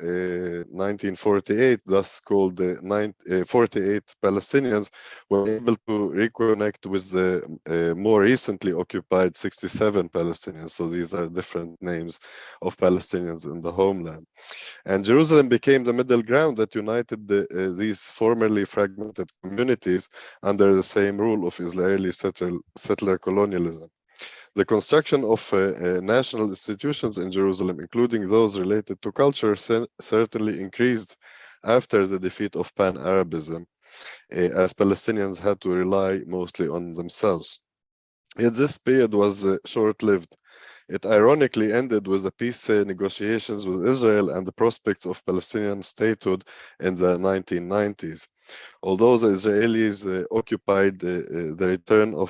1948, thus called the 48 Palestinians, were able to reconnect with the more recently occupied 67 Palestinians. So these are different names of Palestinians in the homeland. And Jerusalem became the middle ground that united these formerly fragmented communities under the same rule of Israeli settler colonialism. The construction of national institutions in Jerusalem, including those related to culture, certainly increased after the defeat of Pan-Arabism, as Palestinians had to rely mostly on themselves. Yet this period was short-lived. It ironically ended with the peace negotiations with Israel and the prospects of Palestinian statehood in the 1990s. Although the Israelis occupied the return of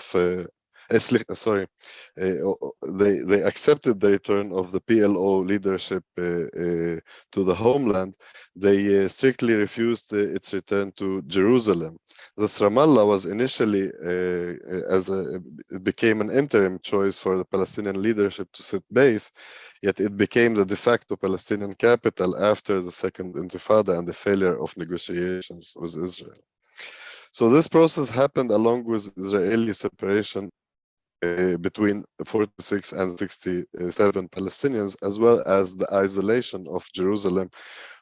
they accepted the return of the PLO leadership to the homeland, they strictly refused its return to Jerusalem. Thus, Ramallah was initially, it became an interim choice for the Palestinian leadership to sit base, yet it became the de facto Palestinian capital after the Second Intifada and the failure of negotiations with Israel. So this process happened along with Israeli separation between 46 and 67 Palestinians, as well as the isolation of Jerusalem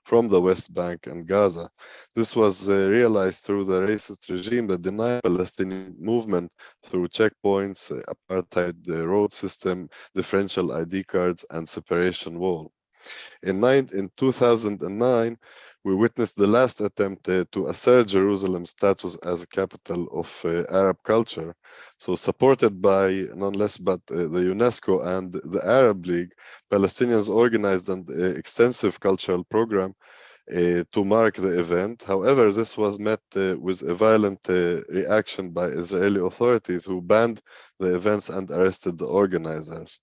from the West Bank and Gaza. This was realized through the racist regime that denied Palestinian movement through checkpoints, apartheid road system, differential ID cards, and separation wall. In 2009, we witnessed the last attempt to assert Jerusalem's status as a capital of Arab culture. So supported by none less but the UNESCO and the Arab League, Palestinians organized an extensive cultural program to mark the event. However, this was met with a violent reaction by Israeli authorities, who banned the events and arrested the organizers.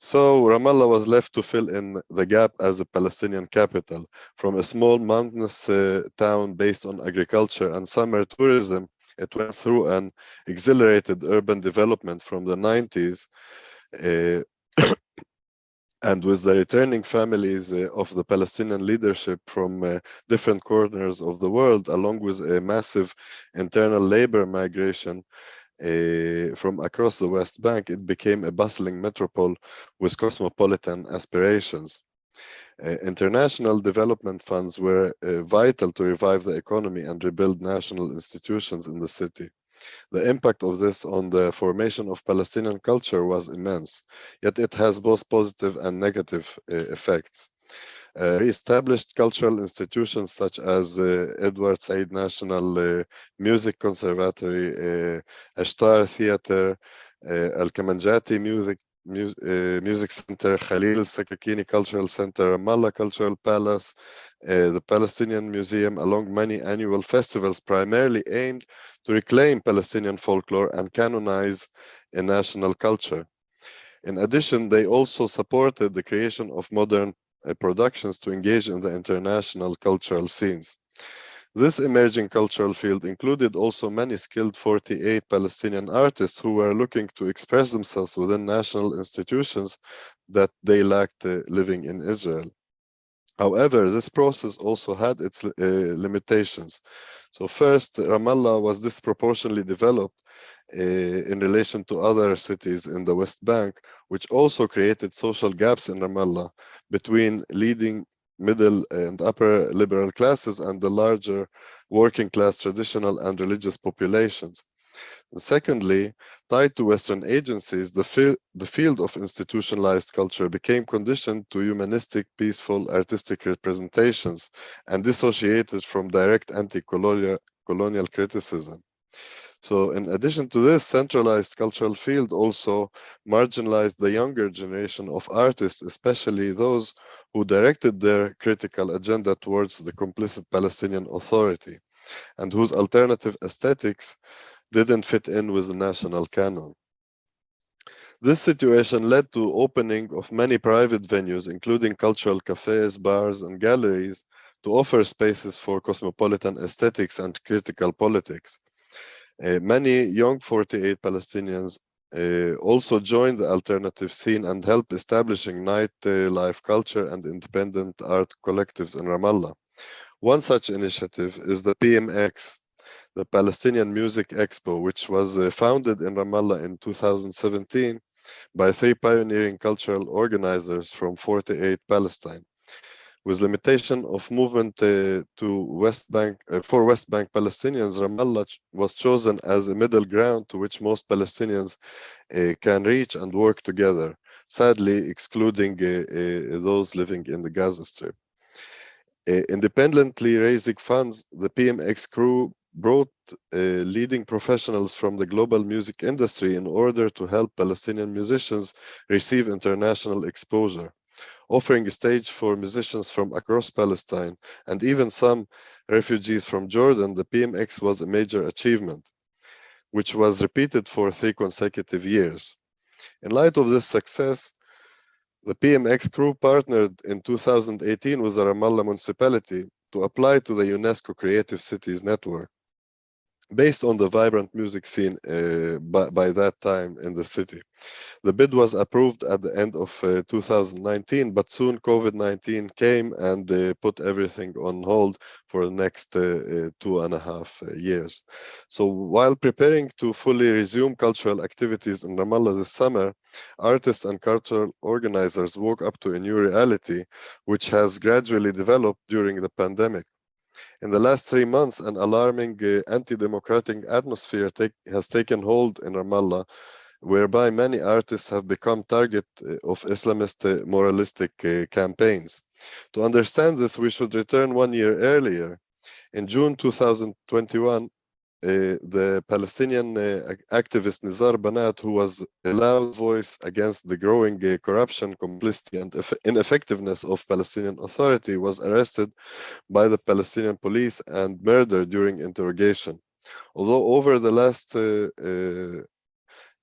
So Ramallah was left to fill in the gap as a Palestinian capital. From a small mountainous town based on agriculture and summer tourism, it went through an exhilarated urban development from the 90s. And with the returning families of the Palestinian leadership from different corners of the world, along with a massive internal labor migration, from across the West Bank, it became a bustling metropole with cosmopolitan aspirations. International development funds were vital to revive the economy and rebuild national institutions in the city. The impact of this on the formation of Palestinian culture was immense, yet it has both positive and negative effects. Re-established cultural institutions such as Edward Said National Music Conservatory, Ashtar Theatre, Al-Kamanjati Music Music Center, Khalil Sakakini Cultural Center, Ramallah Cultural Palace, the Palestinian Museum, along many annual festivals primarily aimed to reclaim Palestinian folklore and canonize a national culture. In addition, they also supported the creation of modern productions to engage in the international cultural scenes. This emerging cultural field included also many skilled 48 Palestinian artists who were looking to express themselves within national institutions that they lacked living in Israel. However, this process also had its limitations. So first, Ramallah was disproportionately developed in relation to other cities in the West Bank, which also created social gaps in Ramallah between leading middle and upper liberal classes and the larger working class traditional and religious populations. And secondly, tied to Western agencies, the field of institutionalized culture became conditioned to humanistic, peaceful, artistic representations and dissociated from direct anti-colonial criticism. So in addition to this, centralized cultural field also marginalized the younger generation of artists, especially those who directed their critical agenda towards the complicit Palestinian Authority and whose alternative aesthetics didn't fit in with the national canon. This situation led to opening of many private venues, including cultural cafes, bars, and galleries, to offer spaces for cosmopolitan aesthetics and critical politics. Many young 48 Palestinians also joined the alternative scene and helped establishing nightlife culture and independent art collectives in Ramallah. One such initiative is the PMX, the Palestinian Music Expo, which was founded in Ramallah in 2017 by 3 pioneering cultural organizers from 48 Palestine. With limitation of movement to West Bank for West Bank Palestinians, Ramallah was chosen as a middle ground to which most Palestinians can reach and work together, sadly excluding those living in the Gaza Strip. Independently raising funds, the PMX crew brought leading professionals from the global music industry in order to help Palestinian musicians receive international exposure, offering a stage for musicians from across Palestine and even some refugees from Jordan. The PMX was a major achievement, which was repeated for 3 consecutive years. In light of this success, the PMX crew partnered in 2018 with the Ramallah municipality to apply to the Unesco Creative Cities Network, based on the vibrant music scene by that time in the city. The bid was approved at the end of 2019, but soon COVID-19 came and put everything on hold for the next 2.5 years. So while preparing to fully resume cultural activities in Ramallah this summer, artists and cultural organizers woke up to a new reality, which has gradually developed during the pandemic. In the last 3 months, an alarming anti-democratic atmosphere has taken hold in Ramallah, whereby many artists have become target of Islamist moralistic campaigns. To understand this, we should return 1 year earlier. In June 2021, the Palestinian activist Nizar Banat, who was a loud voice against the growing corruption, complicity, and ineffectiveness of Palestinian Authority, was arrested by the Palestinian police and murdered during interrogation. Although over the last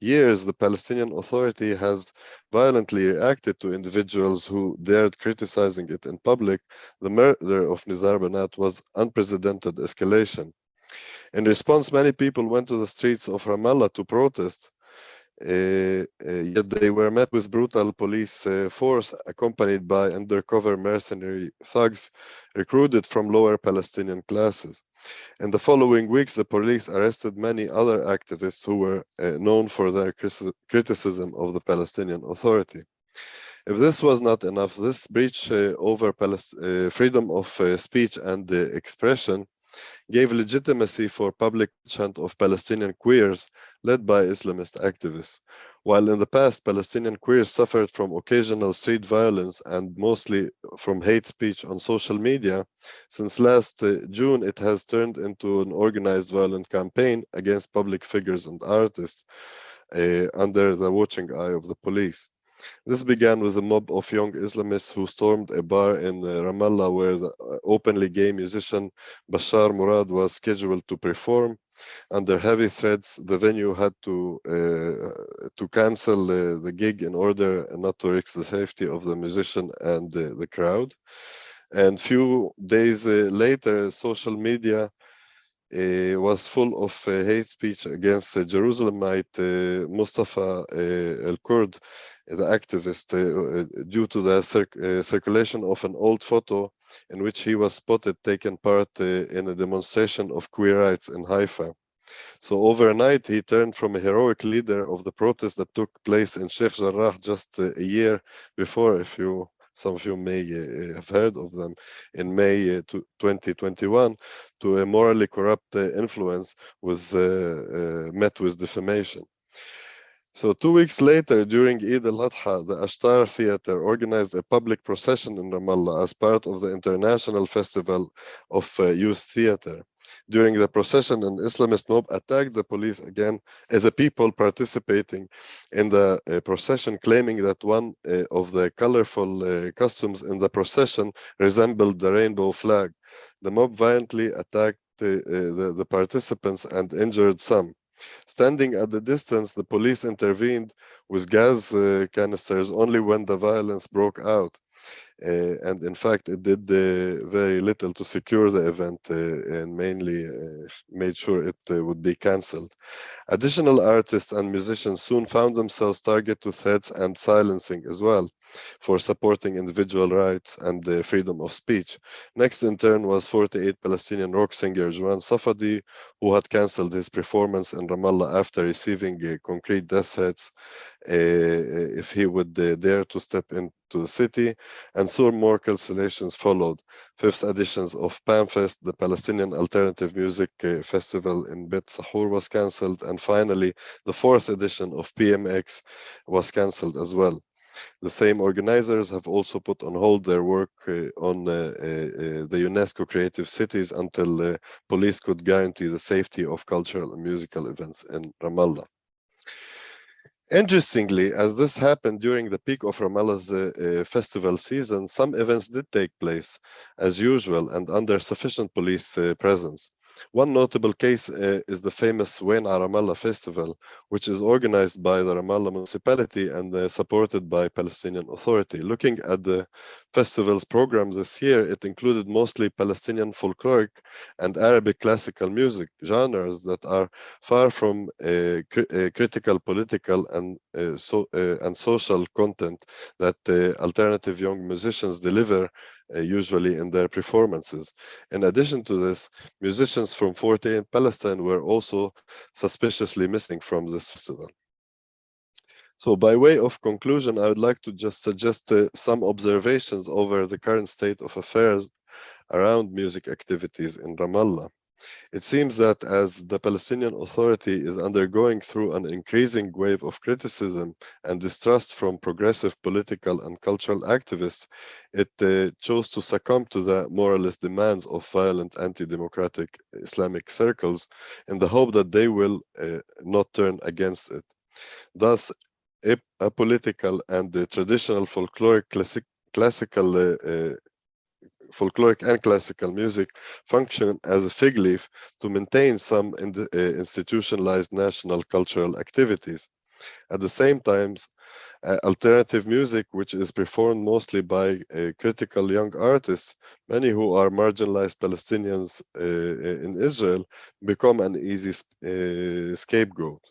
years, the Palestinian Authority has violently reacted to individuals who dared criticizing it in public, the murder of Nizar Banat was unprecedented escalation. In response, many people went to the streets of Ramallah to protest, yet they were met with brutal police force accompanied by undercover mercenary thugs recruited from lower Palestinian classes. In the following weeks, the police arrested many other activists who were known for their criticism of the Palestinian Authority. If this was not enough, this breach over freedom of speech and expression gave legitimacy for public hunt of Palestinian queers led by Islamist activists. While in the past, Palestinian queers suffered from occasional street violence and mostly from hate speech on social media, since last June, it has turned into an organized violent campaign against public figures and artists. under the watching eye of the police. This began with a mob of young Islamists who stormed a bar in Ramallah where the openly gay musician Bashar Murad was scheduled to perform. Under heavy threats, the venue had to cancel the gig in order not to risk the safety of the musician and the crowd. And few days later, social media was full of hate speech against Jerusalemite Mustafa al-Kurd, the activist, due to the circulation of an old photo in which he was spotted taking part in a demonstration of queer rights in Haifa. So overnight, he turned from a heroic leader of the protest that took place in Sheikh Jarrah just a year before, some of you may have heard of them, in May 2021, to a morally corrupt influence met with defamation. So 2 weeks later, during Eid al-Adha, the Ashtar Theatre organized a public procession in Ramallah as part of the International Festival of Youth Theatre. During the procession, an Islamist mob attacked the police again as the people participating in the procession, claiming that one of the colorful costumes in the procession resembled the rainbow flag. The mob violently attacked the participants and injured some. Standing at the distance, the police intervened with gas canisters only when the violence broke out. And in fact, it did very little to secure the event and mainly made sure it would be cancelled. Additional artists and musicians soon found themselves targeted to threats and silencing as well for supporting individual rights and the freedom of speech. Next in turn was 48 Palestinian rock singer Juan Safadi, who had cancelled his performance in Ramallah after receiving concrete death threats if he would dare to step into the city, and soon more cancellations followed. Fifth editions of PAMFest, the Palestinian Alternative Music Festival in Bet Sahur, was cancelled, and finally the fourth edition of PMX was cancelled as well. The same organizers have also put on hold their work on the UNESCO Creative Cities until police could guarantee the safety of cultural and musical events in Ramallah. Interestingly, as this happened during the peak of Ramallah's festival season, some events did take place as usual and under sufficient police presence. One notable case is the famous Wain Ramallah Festival, which is organized by the Ramallah municipality and supported by Palestinian Authority. Looking at the festival's program this year, it included mostly Palestinian folkloric and Arabic classical music genres that are far from critical political and social content that alternative young musicians deliver usually in their performances. In addition to this, musicians from 48 Palestine were also suspiciously missing from this festival. So by way of conclusion, I would like to just suggest some observations over the current state of affairs around music activities in Ramallah. It seems that as the Palestinian Authority is undergoing through an increasing wave of criticism and distrust from progressive political and cultural activists, it chose to succumb to the moralist demands of violent anti-democratic Islamic circles in the hope that they will not turn against it. Thus, apolitical and traditional folkloric and classical music function as a fig leaf to maintain some institutionalized national cultural activities. At the same time, alternative music, which is performed mostly by critical young artists, many who are marginalized Palestinians in Israel, become an easy scapegoat.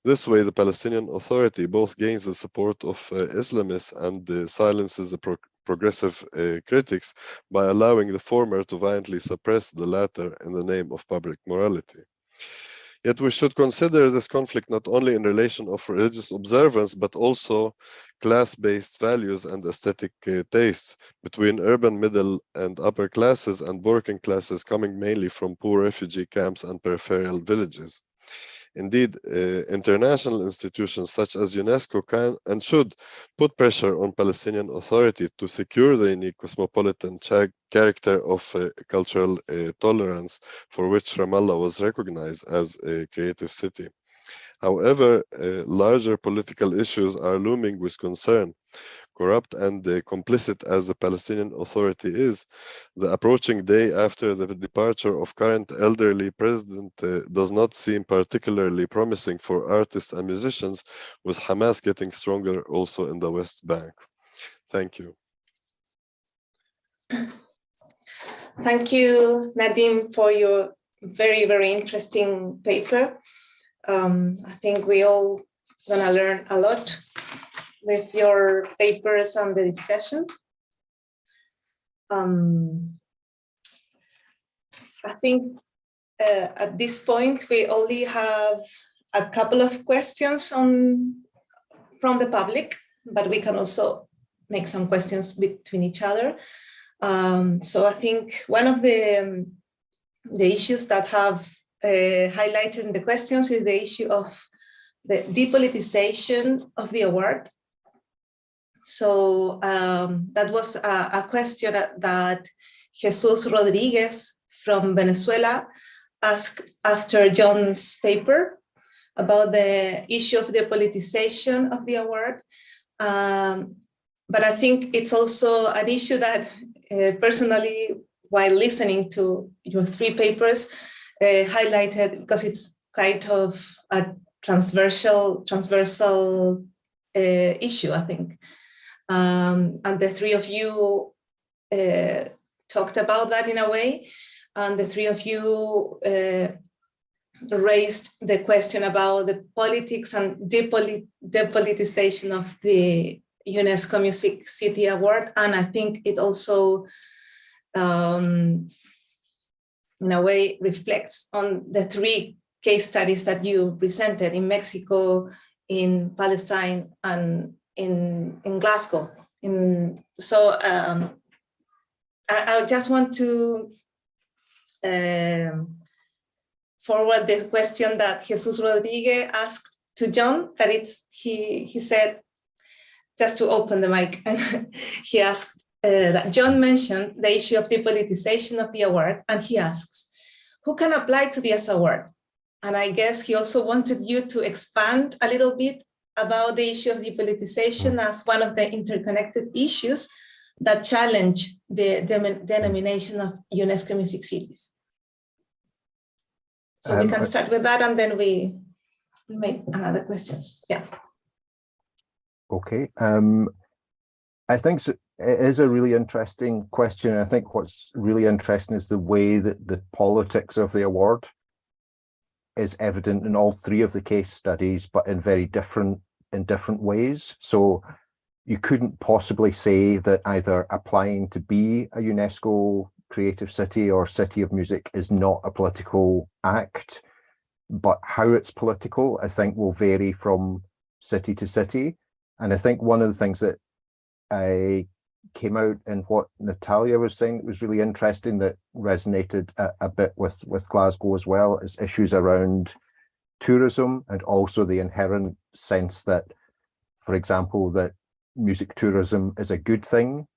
This way, the Palestinian Authority both gains the support of Islamists and silences the progressive critics by allowing the former to violently suppress the latter in the name of public morality. Yet we should consider this conflict not only in relation of religious observance, but also class-based values and aesthetic tastes between urban middle and upper classes and working classes coming mainly from poor refugee camps and peripheral villages. Indeed, international institutions such as UNESCO can and should put pressure on Palestinian Authority to secure the unique cosmopolitan character of cultural tolerance for which Ramallah was recognized as a creative city. However, larger political issues are looming with concern. Corrupt and complicit as the Palestinian Authority is, the approaching day after the departure of current elderly president does not seem particularly promising for artists and musicians, with Hamas getting stronger also in the West Bank. Thank you. Thank you, Nadim, for your very, very interesting paper. I think we all gonna learn a lot with your papers and the discussion. I think at this point, we only have a couple of questions from the public, but we can also make some questions between each other. So I think one of the issues that have highlighted in the questions is the issue of the depoliticization of the award. So that was a question that Jesus Rodriguez from Venezuela asked after John's paper about the issue of the politicization of the award. But I think it's also an issue that personally, while listening to your three papers, highlighted, because it's kind of a transversal issue, I think. And the three of you talked about that in a way, and the three of you raised the question about the politics and depoliticization of the UNESCO Music City Award, and I think it also, in a way, reflects on the three case studies that you presented in Mexico, in Palestine, and in Glasgow. So I just want to forward the question that Jesus Rodriguez asked to John, that he said, just to open the mic, he asked that John mentioned the issue of depoliticization of the award, and he asks, who can apply to this award? And I guess he also wanted you to expand a little bit about the issue of depoliticization as one of the interconnected issues that challenge the denomination of UNESCO Music Cities. So we can start with that, and then we make other questions. Yeah. Okay. I think it is a really interesting question. I think what's really interesting is the way that the politics of the award is evident in all three of the case studies, but in different ways. So you couldn't possibly say that either applying to be a UNESCO creative city or city of music is not a political act, but how it's political, I think, will vary from city to city. And I think one of the things that came out in what Natalia was saying that was really interesting, that resonated a bit with Glasgow as well, is issues around tourism, and also the inherent sense that, for example, that music tourism is a good thing,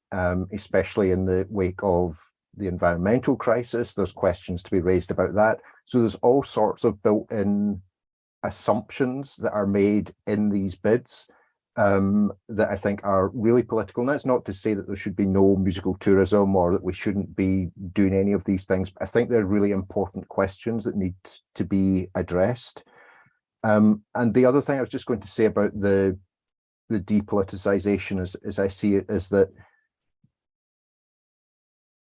especially in the wake of the environmental crisis. There's questions to be raised about that. So there's all sorts of built-in assumptions that are made in these bids that I think are really political. And that's not to say that there should be no musical tourism or that we shouldn't be doing any of these things, but I think they're really important questions that need to be addressed. And the other thing I was just going to say about the depoliticization, as I see it, is that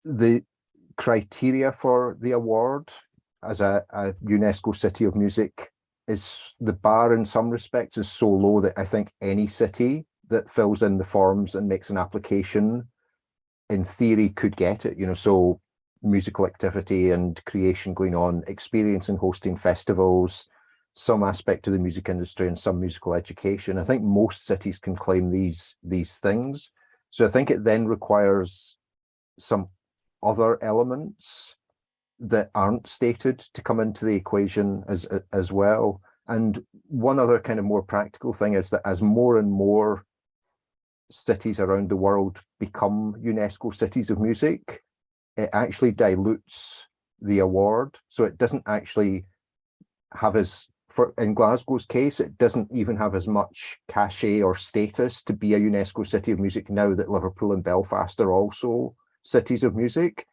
the criteria for the award as a UNESCO City of Music is, the bar in some respects is so low that I think any city that fills in the forms and makes an application in theory could get it, so musical activity and creation going on, experience in hosting festivals, some aspect to the music industry and some musical education. I think most cities can claim these things. So I think it then requires some other elements that aren't stated to come into the equation as well. And one other kind of more practical thing is that as more and more cities around the world become UNESCO cities of music, it actually dilutes the award. So it doesn't actually have as in Glasgow's case, it doesn't even have as much cachet or status to be a UNESCO City of Music now that Liverpool and Belfast are also cities of music.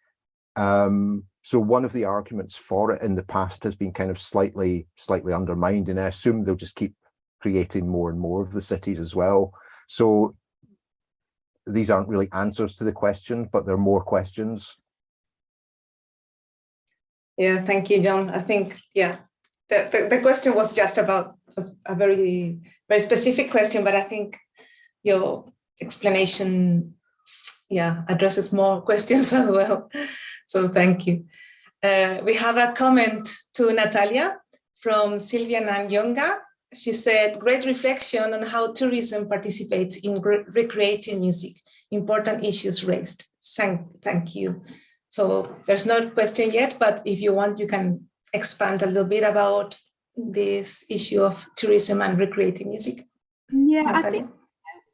So one of the arguments for it in the past has been kind of slightly undermined, and I assume they'll just keep creating more and more of the cities as well. So these aren't really answers to the question, but they're more questions. Yeah, thank you, John. I think, yeah, the question was just about a very, very specific question, but I think your explanation, yeah, addresses more questions as well. So thank you. We have a comment to Natalia from Silvia Nanyonga. She said, great reflection on how tourism participates in recreating music, important issues raised. Thank you. So there's no question yet, but if you want, you can expand a little bit about this issue of tourism and recreating music. Yeah, Natalia? I think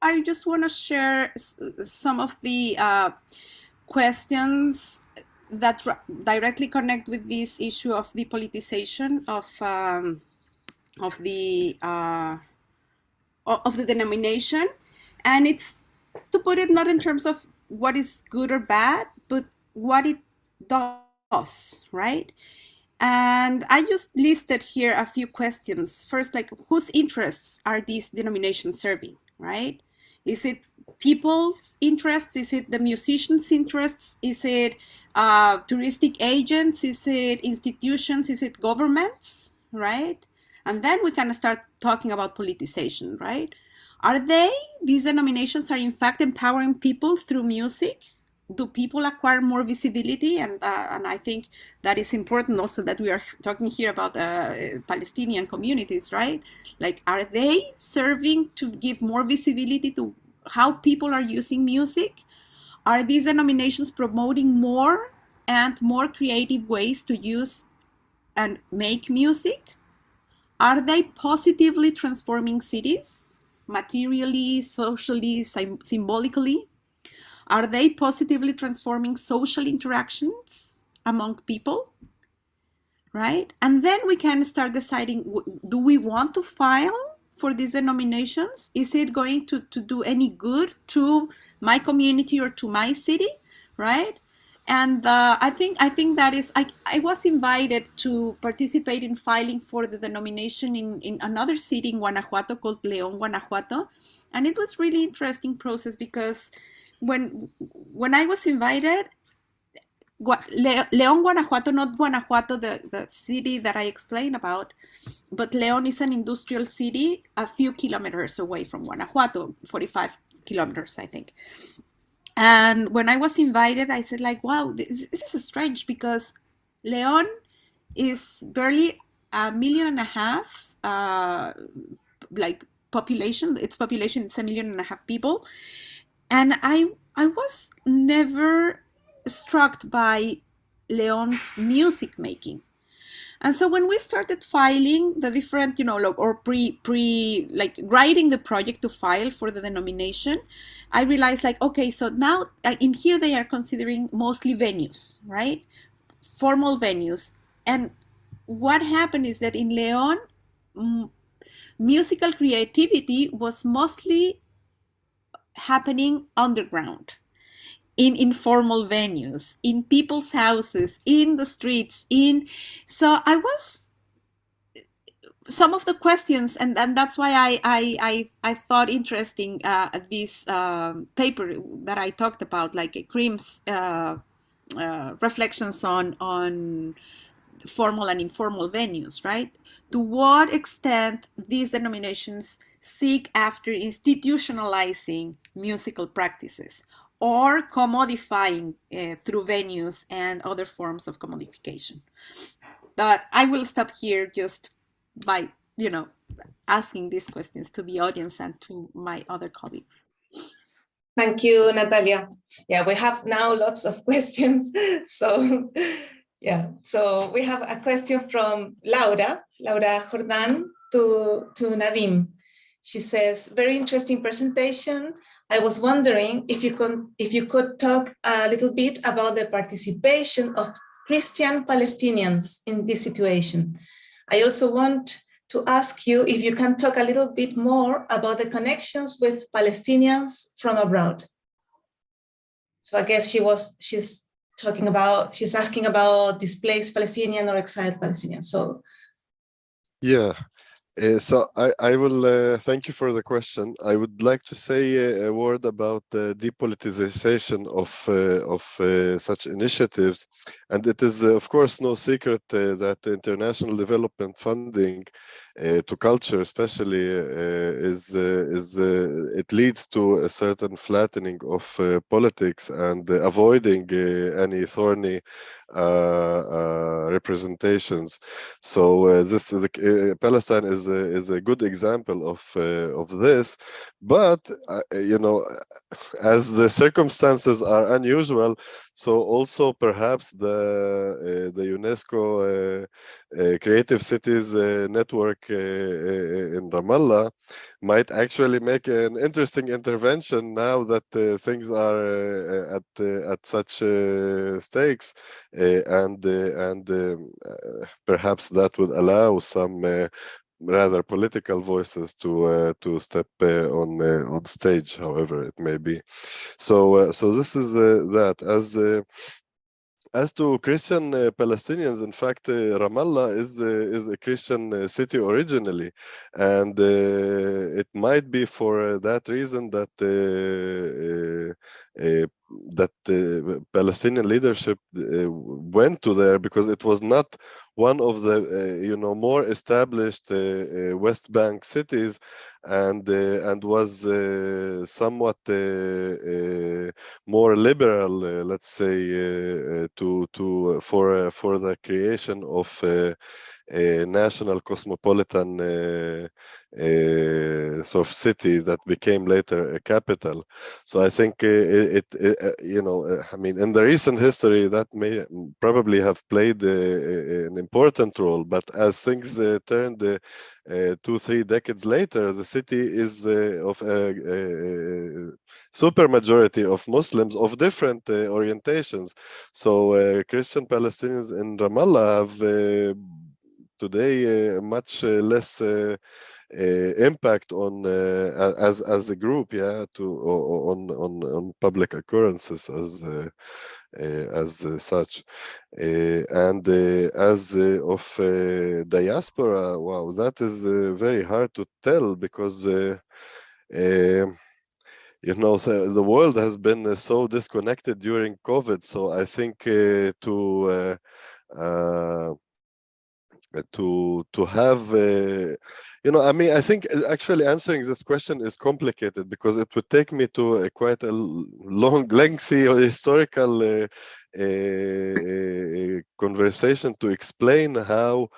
I just want to share some of the questions that directly connect with this issue of the politicization of the denomination, and it's, to put it not in terms of what is good or bad, but what it does, right? And I just listed here a few questions. First, like, whose interests are these denominations serving, right? Is it people's interests? Is it the musicians' interests? Is it touristic agents? Is it institutions? Is it governments, right? And then we kind of start talking about politicization, right? Are these denominations are in fact empowering people through music? Do people acquire more visibility? And I think that is important also, that we are talking here about Palestinian communities, right? Like, are they serving to give more visibility to how people are using music? Are these denominations promoting more and more creative ways to use and make music? Are they positively transforming cities, materially, socially, symbolically? Are they positively transforming social interactions among people, right? And then we can start deciding, do we want to file for these denominations? Is it going to do any good to my community or to my city, right? And I think that is, I was invited to participate in filing for the denomination in another city in Guanajuato called León, Guanajuato. And it was really interesting process, because when I was invited, León, Guanajuato, not Guanajuato, the city that I explained about, but León is an industrial city a few kilometers away from Guanajuato, 45 kilometers, I think. And when I was invited, I said, like, wow, this is strange, because León is barely 1.5 million, like, population. Its population is 1.5 million people. And I was never struck by León's music making. And so when we started filing the different, or like writing the project to file for the denomination, I realized, like, okay, so now in here they are considering mostly venues, right? Formal venues. And what happened is that in León, musical creativity was mostly happening underground, in informal venues, in people's houses, in the streets, so I was, some of the questions, and that's why I thought interesting this paper that I talked about, like Krim's reflections on formal and informal venues, right? To what extent these denominations seek after institutionalizing musical practices, or commodifying through venues and other forms of commodification. But I will stop here just by, asking these questions to the audience and to my other colleagues. Thank you, Natalia. Yeah, we have now lots of questions. So, yeah, so we have a question from Laura Jordan to Nadim. She says, very interesting presentation. I was wondering if you could talk a little bit about the participation of Christian Palestinians in this situation. I also want to ask you if you can talk a little bit more about the connections with Palestinians from abroad. So I guess she's asking about displaced Palestinian or exiled Palestinians. So yeah. So I will thank you for the question. I would like to say a word about the depoliticization of such initiatives, and it is of course no secret that international development funding to culture, especially, it leads to a certain flattening of politics and avoiding any thorny representations. So this is Palestine is a good example of this, but you know, as the circumstances are unusual, so also perhaps the UNESCO Creative Cities Network in Ramallah might actually make an interesting intervention now that things are at such stakes, and perhaps that would allow some rather political voices to step on stage, however it may be. So this is that. As to Christian Palestinians, in fact, Ramallah is a Christian city originally, and it might be for that reason that Palestinian leadership went to there, because it was not one of the more established West Bank cities, and was somewhat more liberal, let's say, for the creation of a national cosmopolitan sort of city that became later a capital. So I think I mean, in the recent history, that may probably have played an important role, but as things turned 2-3 decades later, the city is of a super majority of Muslims of different orientations. So Christian Palestinians in Ramallah have today much less impact on as a group, on public occurrences as such, and as of diaspora. Wow, that is very hard to tell, because the world has been so disconnected during COVID. So I think to have I mean, I think actually answering this question is complicated, because it would take me to quite a long, lengthy historical conversation to explain how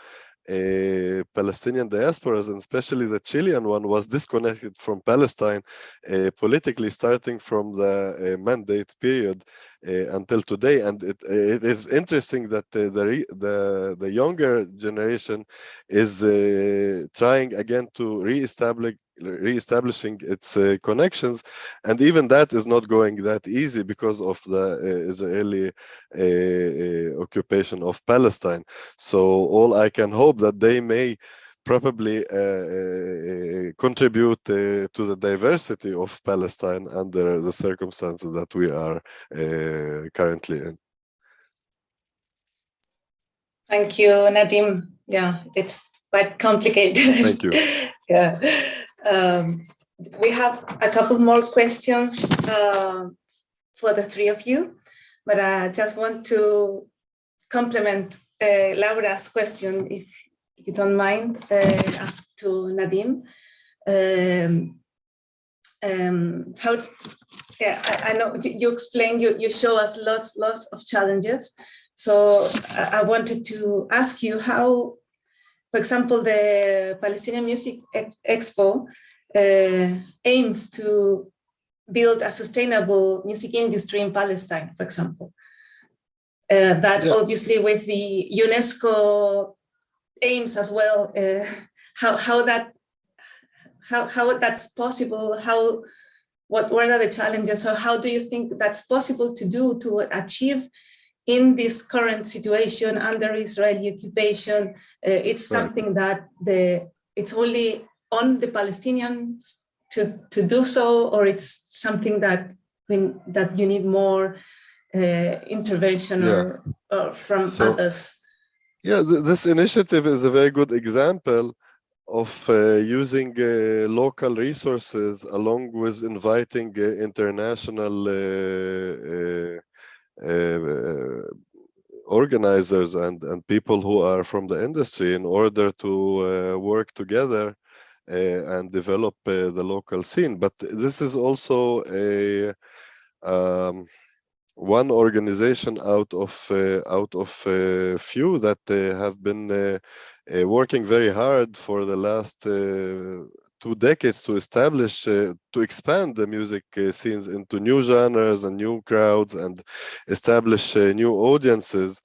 Palestinian diasporas, and especially the Chilean one, was disconnected from Palestine politically, starting from the mandate period until today. And it is interesting that the younger generation is trying again to reestablishing its connections, and even that is not going that easy because of the Israeli occupation of Palestine. So all I can hope that they may probably contribute to the diversity of Palestine under the circumstances that we are currently in. Thank you, Nadim. Yeah, it's quite complicated. Thank you. Yeah. We have a couple more questions for the three of you, but I just want to complement Laura's question, if you don't mind, to Nadim. I know you explained, you show us lots of challenges. So I wanted to ask you how, for example, the Palestinian Music Expo aims to build a sustainable music industry in Palestine, for example. Obviously with the UNESCO aims as well, how that's possible, what are the challenges, or how do you think that's possible to achieve in this current situation under Israeli occupation? It's something that the it's only on the Palestinians to do so, or it's something that you need more intervention or from others? Yeah, this initiative is a very good example of using local resources along with inviting international organizers and people who are from the industry in order to work together and develop the local scene. But this is also a one organization out of few that have been working very hard for the last 2 decades to establish, to expand the music scenes into new genres and new crowds and establish new audiences.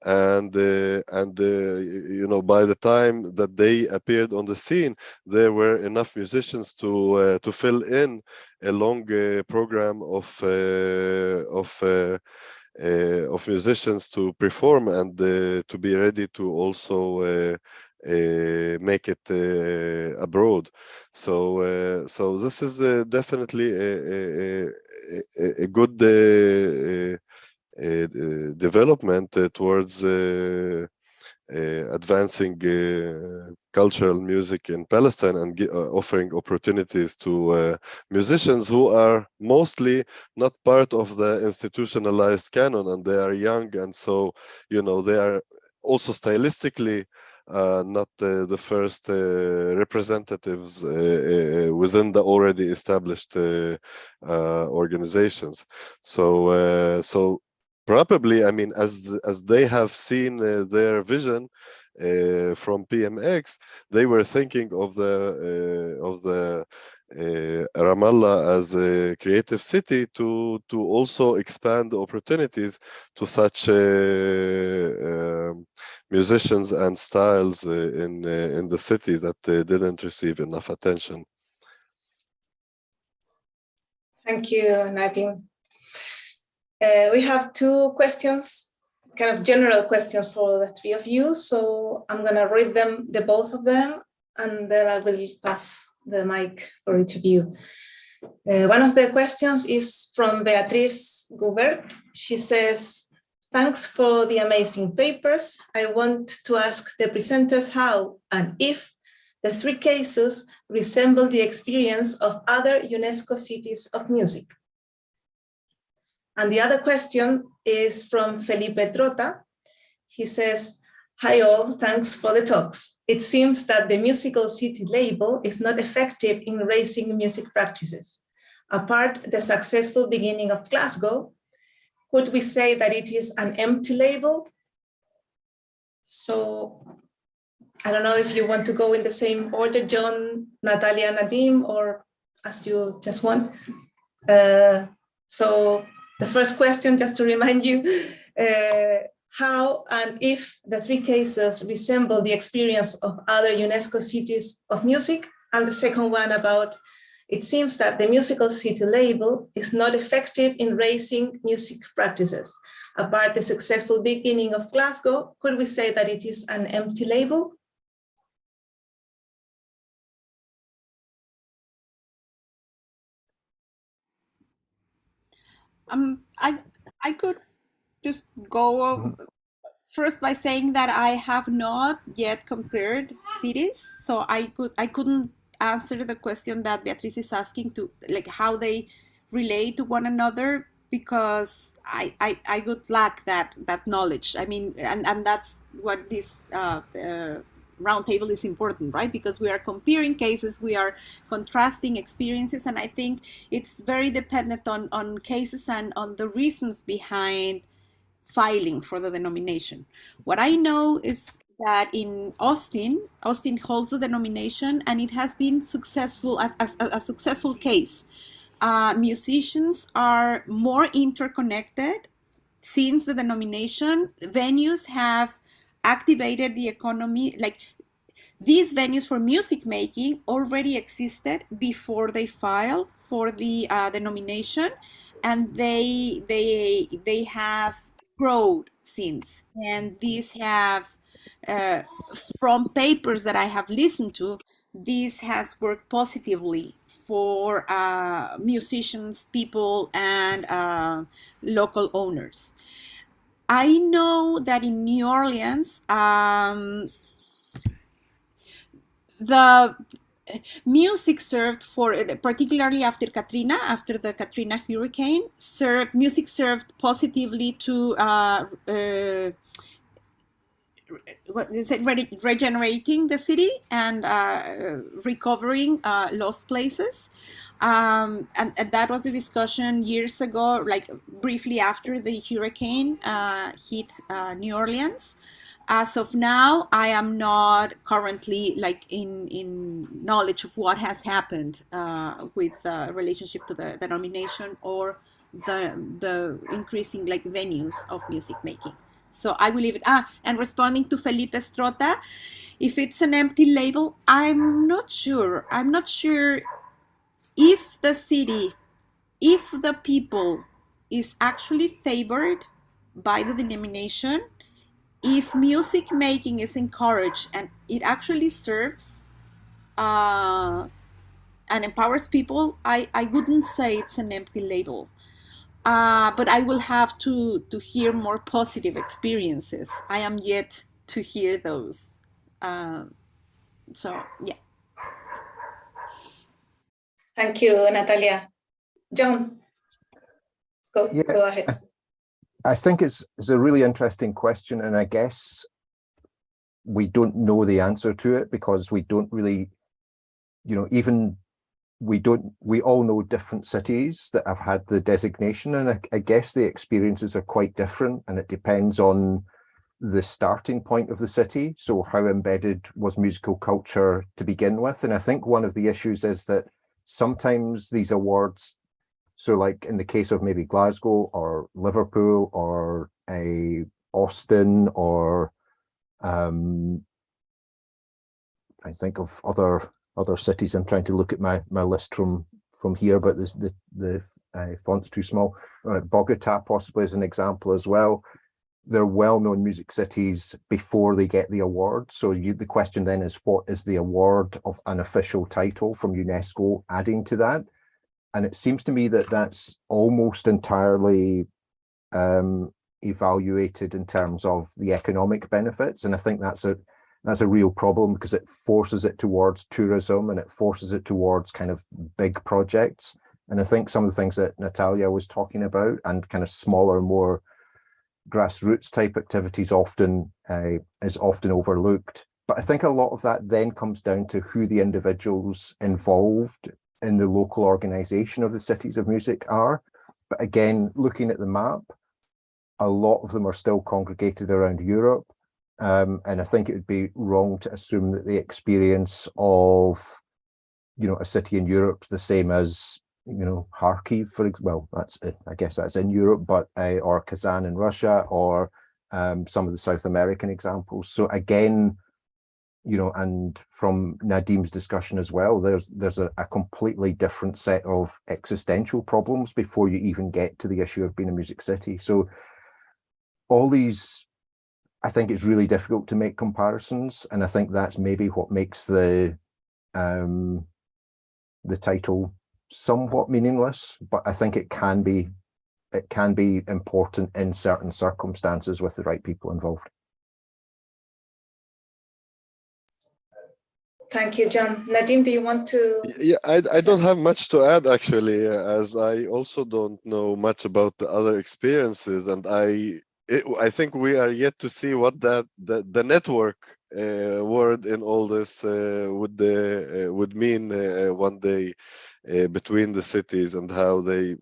And you know, by the time that they appeared on the scene, there were enough musicians to fill in a long program of musicians to perform and to be ready to also make it abroad. So so this is definitely a good development towards advancing cultural music in Palestine and offering opportunities to musicians who are mostly not part of the institutionalized canon, and they are young, and so, you know, they are also stylistically not the first representatives within the already established organizations. So so probably, I mean, as they have seen their vision from PMX, they were thinking of the Ramallah as a creative city to also expand the opportunities to such musicians and styles in the city that didn't receive enough attention. Thank you, Nadim. We have 2 questions, kind of general questions for the 3 of you. So I'm going to read them, the both of them, and then I will pass the mic for each of you. One of the questions is from Beatriz Gubert. She says, thanks for the amazing papers. I want to ask the presenters how and if the 3 cases resemble the experience of other UNESCO cities of music. And the other question is from Felipe Trota. He says, hi all, thanks for the talks. It seems that the musical city label is not effective in raising music practices. Apart the successful beginning of Glasgow, could we say that it is an empty label? So I don't know if you want to go in the same order, John, Natalia, Nadim, or as you just want. So the first question, just to remind you, how and if the 3 cases resemble the experience of other UNESCO cities of music, and the second one about, it seems that the musical city label is not effective in raising music practices. Apart the successful beginning of Glasgow, could we say that it is an empty label? I could just go first by saying that I have not yet compared cities, so I couldn't answer the question that Beatriz is asking, to like how they relate to one another, because I would lack that knowledge. I mean, and that's what this roundtable is important, right? Because we are comparing cases, we are contrasting experiences, and I think it's very dependent on cases and on the reasons behind filing for the denomination. What I know is that in Austin holds the denomination, and it has been successful as a successful case. Musicians are more interconnected since the denomination. Venues have activated the economy. Like, these venues for music making already existed before they filed for the denomination, and they have grown since, and these have from papers that I have listened to, this has worked positively for musicians, people, and local owners. I know that in New Orleans, the music served for, particularly after Katrina, after the Katrina hurricane, music served positively to what is it, regenerating the city and recovering lost places. And that was the discussion years ago, like briefly after the hurricane hit New Orleans. As of now, I am not currently like in knowledge of what has happened with relationship to the nomination or the increasing like venues of music making. So I will leave it. And responding to Felipe Estrota, if it's an empty label, I'm not sure. I'm not sure if the city, if the people is actually favored by the denomination, if music making is encouraged and it actually serves and empowers people, I wouldn't say it's an empty label. But I will have to hear more positive experiences. I am yet to hear those. So, yeah. Thank you, Natalia. John, go ahead. I think it's a really interesting question, and I guess we don't know the answer to it because we don't really, we all know different cities that have had the designation, and I guess the experiences are quite different, and it depends on the starting point of the city. So how embedded was musical culture to begin with? And I think one of the issues is that sometimes these awards, so like in the case of maybe Glasgow or Liverpool or Austin or I think of other cities. I'm trying to look at my list from here, but the font's too small. Bogota possibly as an example as well. They're well-known music cities before they get the award. So the question then is, what is the award of an official title from UNESCO adding to that? And it seems to me that that's almost entirely evaluated in terms of the economic benefits. And I think that's a real problem because it forces it towards tourism and it forces it towards kind of big projects. And I think some of the things that Natalia was talking about and kind of smaller, more grassroots type activities is often overlooked. But I think a lot of that then comes down to who the individuals involved in the local organization of the cities of music are. But again, looking at the map, a lot of them are still congregated around Europe. And I think it would be wrong to assume that the experience of, a city in Europe is the same as, Kharkiv, I guess that's in Europe, but or Kazan in Russia, or some of the South American examples. So again, and from Nadim's discussion as well, there's a completely different set of existential problems before you even get to the issue of being a music city. So all these, I think it's really difficult to make comparisons, and I think that's maybe what makes the title somewhat meaningless. But I think it can be important in certain circumstances with the right people involved. Thank you, John. Nadim, do you want to? Yeah, I don't have much to add actually, as I also don't know much about the other experiences, and I think we are yet to see what the network word in all this would mean one day between the cities, and how they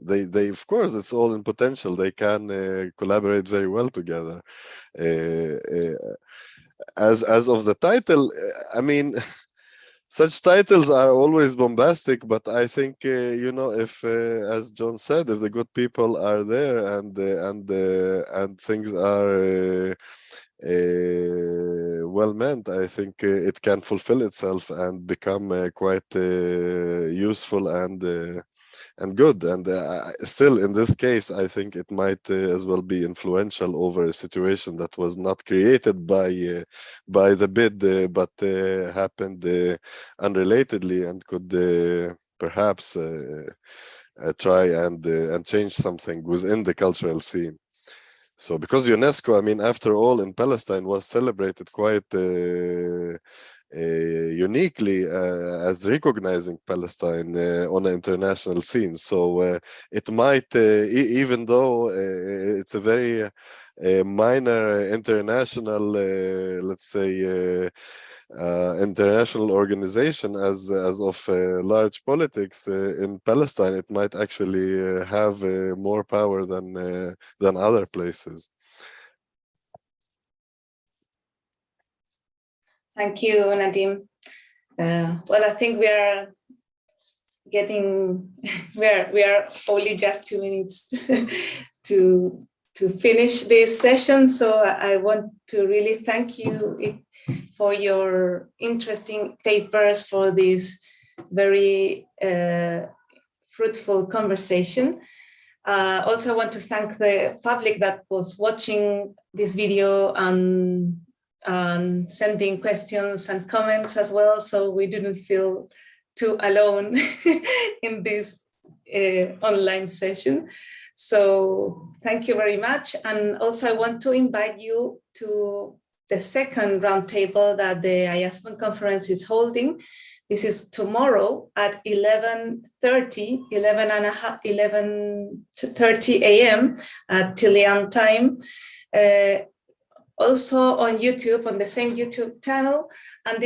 of course it's all in potential. They can collaborate very well together. As of the title, I mean. Such titles are always bombastic, but I think if, as John said, if the good people are there and things are well meant, I think it can fulfill itself and become quite useful and good. And still, in this case, I think it might as well be influential over a situation that was not created by the bid, but happened unrelatedly and could perhaps try and change something within the cultural scene. So because UNESCO, I mean, after all, in Palestine was celebrated quite uniquely as recognizing Palestine on an international scene. So it might, even though it's a very minor international, let's say, international organization as of large politics in Palestine, it might actually have more power than other places. Thank you, Nadim. Well, I think we are getting we are only just 2 minutes to finish this session. So I want to really thank you for your interesting papers, for this very fruitful conversation. Also, I want to thank the public that was watching this video and sending questions and comments as well, so we didn't feel too alone in this online session. So thank you very much. And also I want to invite you to the second roundtable that the IASPON conference is holding. This is tomorrow at 11:30 a.m. at Chilean time. Also on YouTube, on the same YouTube channel, and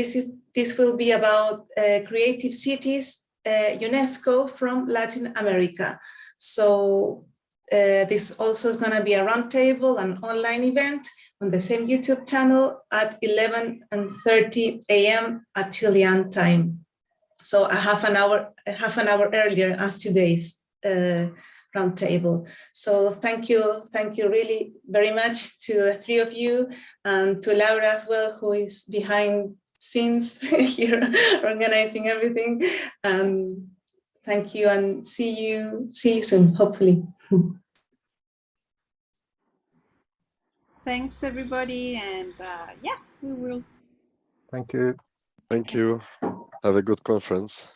this will be about creative cities, UNESCO from Latin America. So this also is going to be a roundtable, an online event on the same YouTube channel at 11:30 a.m. at Chilean time. So a half an hour earlier as today's roundtable. So thank you really very much to the three of you, and to Laura as well, who is behind scenes here organizing everything. Thank you, and see you soon, hopefully. Thanks, everybody, and yeah, we will. Thank you. Thank you. Have a good conference.